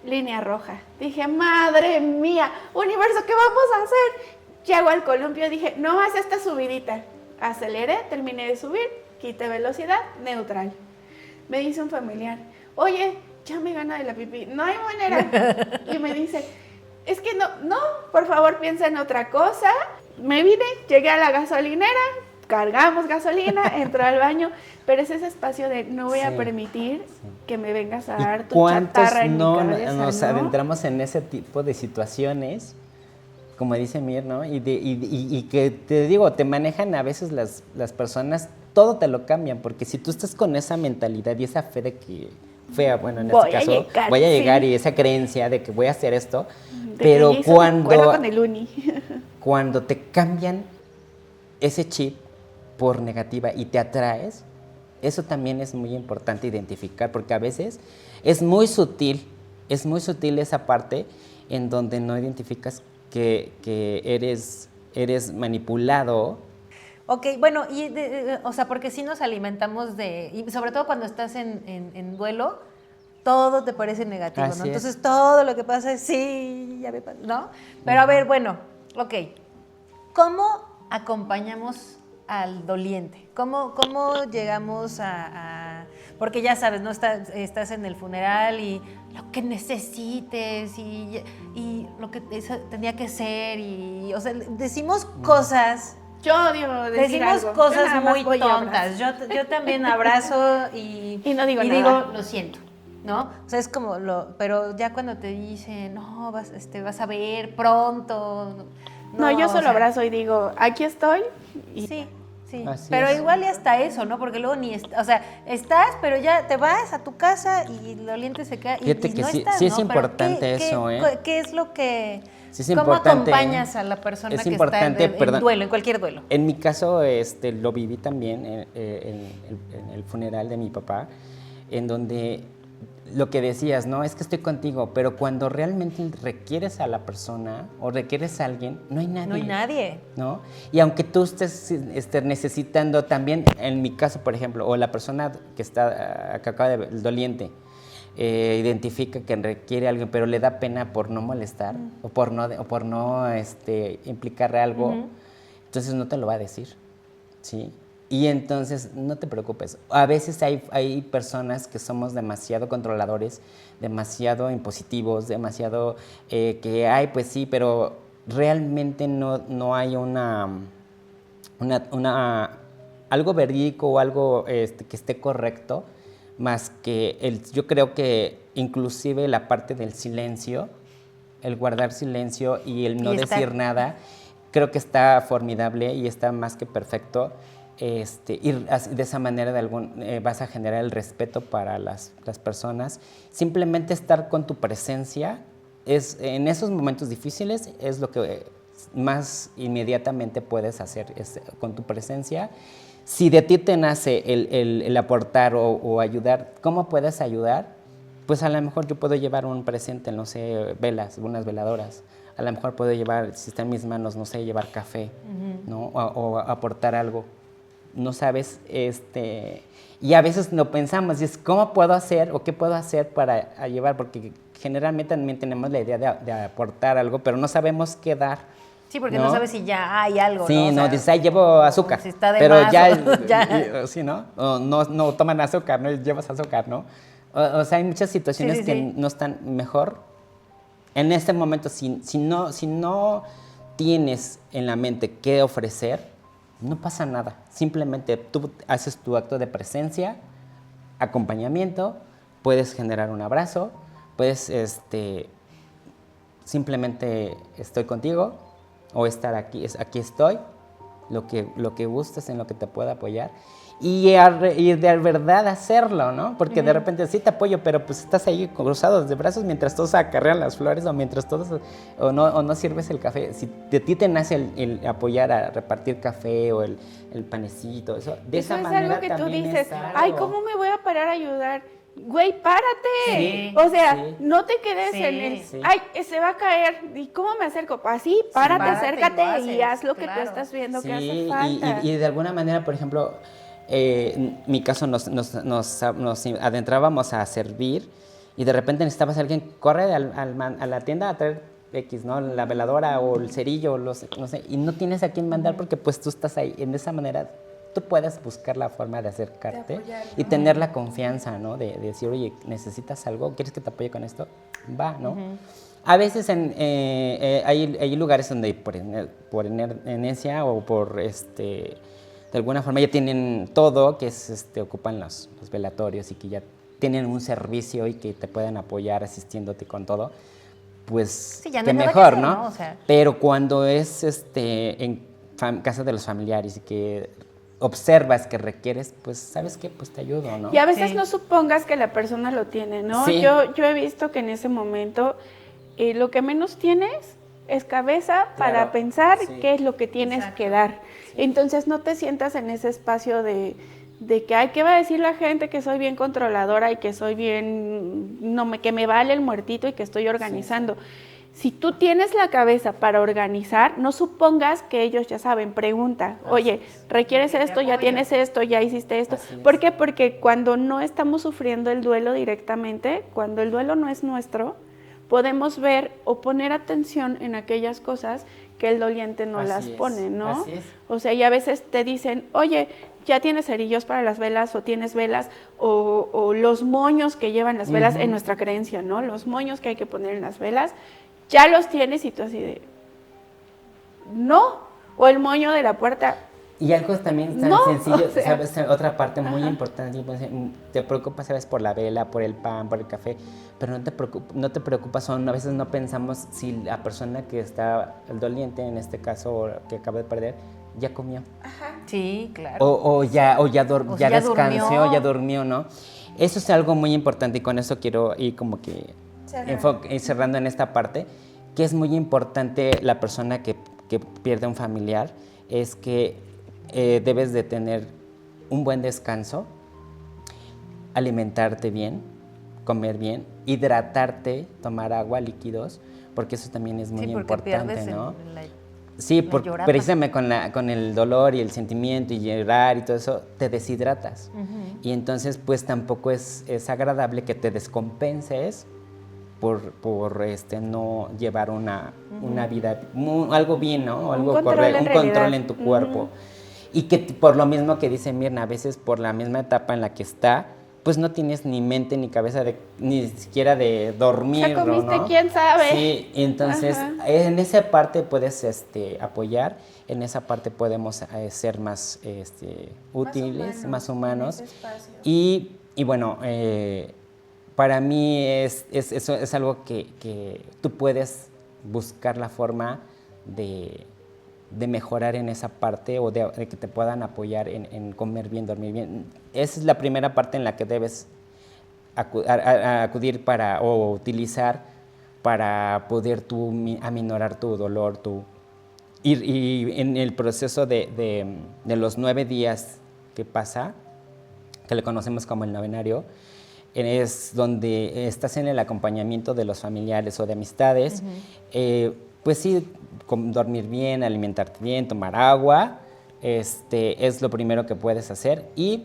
línea roja. Dije, madre mía, universo, ¿qué vamos a hacer? Llego al columpio, dije, no más esta subidita. Aceleré, terminé de subir, quité velocidad, neutral. Me dice un familiar, oye, ya me gana de la pipí, no hay manera. Y me dice, es que no, por favor piensa en otra cosa. Me vine, llegué a la gasolinera, cargamos gasolina, entró al baño, pero es ese espacio de no voy a permitir que me vengas a dar tu chatarra en mi cabeza, nos ¿no? adentramos en ese tipo de situaciones, como dice Mir, ¿no? Y que te digo, te manejan a veces las personas, todo te lo cambian, porque si tú estás con esa mentalidad y esa fe de que, bueno, en este caso, voy a llegar y esa creencia de que voy a hacer esto, pero cuando te cambian ese chip por negativa y te atraes, eso también es muy importante identificar, porque a veces es muy sutil esa parte en donde no identificas que eres manipulado. Ok, bueno, o sea, porque sí nos alimentamos y sobre todo cuando estás en duelo, todo te parece negativo, Así ¿no? es. Entonces todo lo que pasa es, sí, ya me pasa, ¿no? Pero a ver, bueno, ok, ¿cómo acompañamos al doliente? ¿Cómo llegamos porque ya sabes, ¿no? Estás en el funeral y lo que necesites y lo que tenía que ser o sea, decimos cosas. Yo odio decir Decimos algo. cosas muy tontas. Yo también abrazo y no digo y nada. digo, lo siento, ¿no? O sea, es como pero ya cuando te dicen, no, vas a ver pronto. No, yo solo o sea, abrazo y digo, aquí estoy. Sí. Así Pero es. igual y hasta eso, ¿no? Porque luego o sea, estás, pero ya te vas a tu casa y el doliente se queda Fíjate y que no sí, estás, sí es ¿no? Pero importante eso, ¿eh? ¿Qué es lo que... Sí es ¿Cómo importante, acompañas a la persona es que importante, está en duelo, en cualquier duelo? En mi caso, lo viví también en el funeral de mi papá, en donde lo que decías, no, es que estoy contigo, pero cuando realmente requieres a la persona o requieres a alguien, no hay nadie. No hay nadie. ¿No? Y aunque tú estés necesitando también, en mi caso, por ejemplo, o la persona que acaba el doliente, identifica que requiere a alguien, pero le da pena por no molestar o por no implicar algo, entonces no te lo va a decir, ¿sí? Y entonces no te preocupes. A veces hay personas que somos demasiado controladores, demasiado impositivos, demasiado pues sí, pero realmente no hay algo verídico o algo que esté correcto, más que yo creo que inclusive la parte del silencio, el guardar silencio y el no decir nada, creo que está formidable y está más que perfecto. Y de esa manera vas a generar el respeto para las personas. Simplemente estar con tu presencia en esos momentos difíciles es lo que más inmediatamente puedes hacer, con tu presencia. Si de ti te nace el aportar o ayudar, ¿cómo puedes ayudar? Pues a lo mejor yo puedo llevar un presente, no sé, velas, unas veladoras. A lo mejor puedo llevar, si está en mis manos, no sé, llevar café, ¿no? O aportar algo. No sabes, y a veces no pensamos, ¿cómo puedo hacer o qué puedo hacer para llevar? Porque generalmente también tenemos la idea de aportar algo, pero no sabemos qué dar. Sí, porque no sabes si ya hay algo, sí, ¿no? O sea, dices, llevo azúcar, si está de pero más, ya, ya. sí, ¿no? O no toman azúcar, ¿no? Llevas azúcar, ¿no? O sea, hay muchas situaciones Sí, sí, que sí. no están mejor. En este momento, si no tienes en la mente qué ofrecer, no pasa nada. Simplemente tú haces tu acto de presencia, acompañamiento, puedes generar un abrazo, puedes simplemente estoy contigo o estar aquí, aquí estoy, lo que gustes, en lo que te pueda apoyar y de verdad hacerlo, ¿no? Porque de repente sí te apoyo, pero pues estás ahí cruzados de brazos mientras todos acarrean las flores o mientras todos o no sirves el café. Si de ti te nace el apoyar a repartir café o el panecito, eso, de Eso esa es manera algo que tú también dices, es algo. ay, ¿cómo me voy a parar a ayudar? Güey, párate. Sí, O sea, sí. no te quedes Sí, en el, sí. ay, se va a caer. ¿Y cómo me acerco? Así, párate, párate y acércate lo haces, y haz lo que tú claro. estás viendo que Sí, hace falta. y de alguna manera, por ejemplo, en mi caso nos adentrábamos a servir y de repente necesitabas a alguien, corre a la tienda a traer X, ¿no? La veladora o el cerillo, no sé, y no tienes a quién mandar porque pues tú estás ahí. En esa manera tú puedes buscar la forma de acercarte y tener la confianza, ¿no? De decir, oye, ¿necesitas algo? ¿Quieres que te apoye con esto? Va, ¿no? A veces hay lugares donde por inercia o por de alguna forma ya tienen todo, que es ocupan los velatorios y que ya tienen un servicio y que te pueden apoyar asistiéndote con todo, pues Sí, ya no que hay nada que mejor, hacer, ¿no? ¿no? O sea. Pero cuando es en casa de los familiares y que observas que requieres, pues ¿sabes qué? Pues te ayudo, ¿no? Y a veces Sí. no supongas que la persona lo tiene, ¿no? Sí. Yo he visto que en ese momento lo que menos tienes es cabeza para Claro, pensar sí. qué es lo que tienes Exacto. que dar. Entonces no te sientas en ese espacio de que, ay, ¿qué va a decir la gente? Que soy bien controladora y que soy bien, que me vale el muertito y que estoy organizando. Si tú tienes la cabeza para organizar, no supongas que ellos ya saben, pregunta, oye, ¿requieres Te esto? ¿Ya apoyo. tienes esto? ¿Ya hiciste esto? Así es. ¿Por qué? Porque cuando no estamos sufriendo el duelo directamente, cuando el duelo no es nuestro, podemos ver o poner atención en aquellas cosas que el doliente no Así las es, pone, ¿no? así es. O sea, y a veces te dicen, oye, ya tienes cerillos para las velas o tienes velas o los moños que llevan las velas en nuestra creencia, ¿no? Los moños que hay que poner en las velas, ya los tienes y tú así de, no, o el moño de la puerta. Y algo también tan No, sencillo, o sea, ¿sabes? Otra parte muy importante, te preocupas, ¿sabes? Por la vela, por el pan, por el café, pero no te preocupas, a veces no pensamos si la persona que está, el doliente en este caso, o que acaba de perder, ya comió. Sí, claro. O ya O descansó, ya durmió. ya durmió, ¿no? Eso es algo muy importante y con eso quiero ir como que cerrando en esta parte, que es muy importante la persona que pierde un familiar, es que debes de tener un buen descanso, alimentarte bien, comer bien, hidratarte, tomar agua, líquidos, porque eso también es muy Sí, porque importante, pierdes ¿no? la Sí, la llorapa. precisamente con el dolor y el sentimiento y llorar y todo eso, te deshidratas. Y entonces, pues tampoco es agradable que te descompenses por no llevar una vida, algo bien, ¿no? Algo control correcto, en un control realidad. en tu cuerpo. Y que por lo mismo que dice Mirna, a veces por la misma etapa en la que está, pues no tienes ni mente ni cabeza ni siquiera de dormir, Ya comiste, ¿no? ¿quién sabe? Sí, entonces Ajá. en esa parte puedes apoyar, en esa parte podemos ser más útiles, más humanos. Y bueno, para mí eso es algo que tú puedes buscar la forma de mejorar en esa parte o de que te puedan apoyar en comer bien, dormir bien. Esa es la primera parte en la que debes acudir o utilizar para poder tú aminorar tu dolor. Y en el proceso de los 9 días que pasa, que le conocemos como el novenario, es donde estás en el acompañamiento de los familiares o de amistades. Pues sí, dormir bien, alimentarte bien, tomar agua, es lo primero que puedes hacer. Y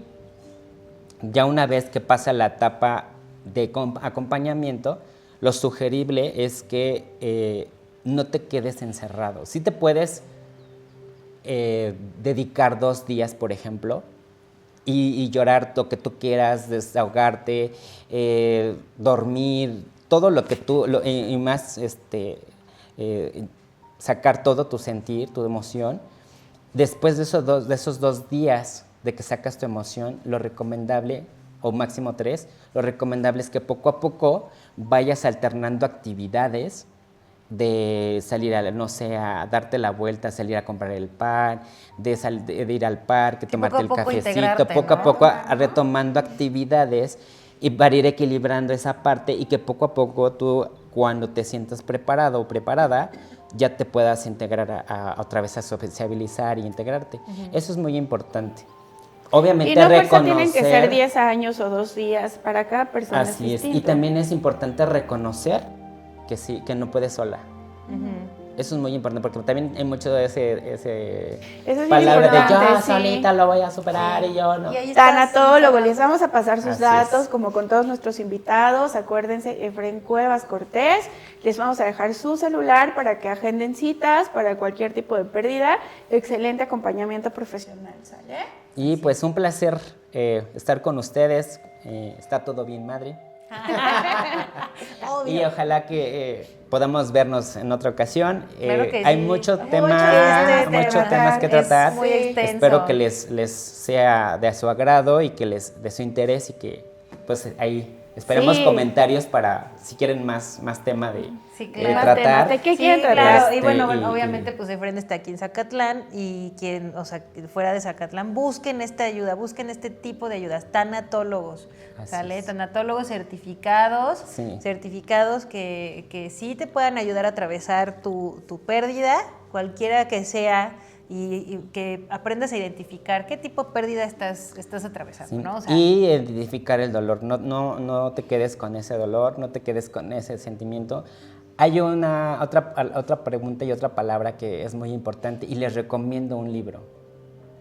ya una vez que pasa la etapa de acompañamiento, lo sugerible es que no te quedes encerrado. Sí te puedes dedicar 2 días, por ejemplo, y llorar lo que tú quieras, desahogarte, dormir, todo lo que tú, y más sacar todo tu sentir, tu emoción. Después de esos 2 días de que sacas tu emoción, lo recomendable, o máximo 3, lo recomendable es que poco a poco vayas alternando actividades de salir no sé, a darte la vuelta, salir a comprar el pan, de ir al parque, tomarte el cafecito, poco a poco retomando actividades y para ir equilibrando esa parte y que poco a poco tú, cuando te sientas preparado o preparada, ya te puedas integrar otra vez a sociabilizar y integrarte. Eso es muy importante. Obviamente y no reconocer... por eso tienen que ser 10 años o 2 días, para cada persona Así es distinto. Y también es importante reconocer que sí, que no puedes sola. Eso es muy importante porque también hay mucho de ese palabra de yo solita lo voy a superar y yo no. Tanatólogo, les vamos a pasar sus Así datos es. como con todos nuestros invitados. Acuérdense, Efraín Cuevas Cortés. Les vamos a dejar su celular para que agenden citas para cualquier tipo de pérdida. Excelente acompañamiento profesional, ¿sale? Y pues un placer estar con ustedes. Está todo bien, madre. Y ojalá que podamos vernos en otra ocasión. Claro que hay sí. muchos Mucho temas que tratar. Es muy extenso. Espero que les sea de su agrado y que de su interés y que pues ahí esperemos comentarios para si quieren más tema de tratar. ¿De qué Sí, quieren tratar? claro. Y bueno, y- obviamente, pues Efraín está aquí en Zacatlán y quien, o sea, fuera de Zacatlán, busquen esta ayuda, busquen este tipo de ayudas, tanatólogos, Así ¿sale? es. Tanatólogos certificados, Sí. certificados que sí te puedan ayudar a atravesar tu pérdida, cualquiera que sea, y que aprendas a identificar qué tipo de pérdida estás atravesando, Sí. ¿no? O sea, Y identificar el dolor, no te quedes con ese dolor, no te quedes con ese sentimiento. Hay otra pregunta y otra palabra que es muy importante y les recomiendo un libro.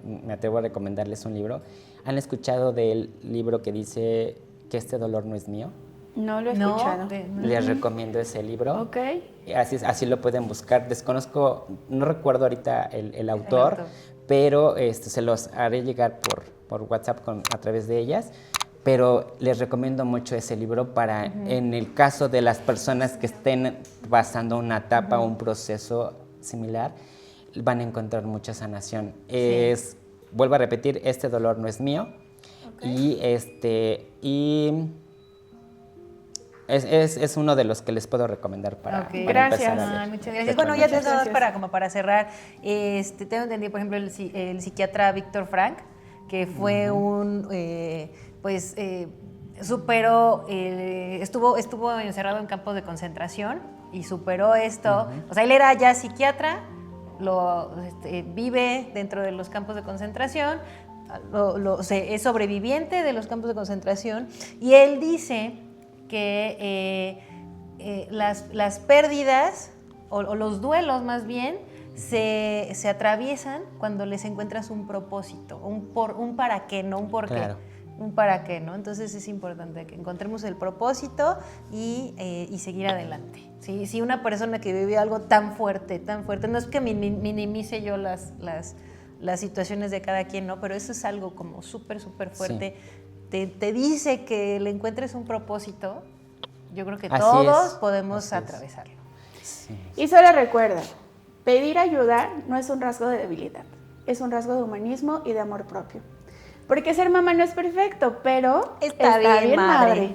Me atrevo a recomendarles un libro. ¿Han escuchado del libro que dice que este dolor no es mío? No lo he no, escuchado. Les recomiendo ese libro. Ok. Así lo pueden buscar. Desconozco, no recuerdo ahorita el autor, pero se los haré llegar por WhatsApp a través de ellas. Pero les recomiendo mucho ese libro para, en el caso de las personas que estén pasando una etapa o un proceso similar, van a encontrar mucha sanación. Vuelvo a repetir, este dolor no es mío. Y es uno de los que les puedo recomendar para Gracias. empezar a leer. Muchas gracias. Bueno, ya Muchas tenemos gracias. como para cerrar, tengo entendido, por ejemplo, el psiquiatra Víctor Frank, que fue superó, estuvo encerrado en campos de concentración y superó esto. O sea, él era ya psiquiatra, vive dentro de los campos de concentración, es sobreviviente de los campos de concentración, y él dice que las pérdidas o los duelos más bien se atraviesan cuando les encuentras un propósito, un para qué, no un por qué. Claro. Un para qué, ¿no? Entonces es importante que encontremos el propósito y seguir adelante. ¿Sí? Si una persona que vive algo tan fuerte, no es que minimice yo las situaciones de cada quien, ¿no? Pero eso es algo como súper fuerte. Sí. Te dice que le encuentres un propósito. Yo creo que todos podemos atravesarlo. Sí. Y solo recuerda, pedir ayuda no es un rasgo de debilidad, es un rasgo de humanismo y de amor propio. Porque ser mamá no es perfecto, pero está bien, madre.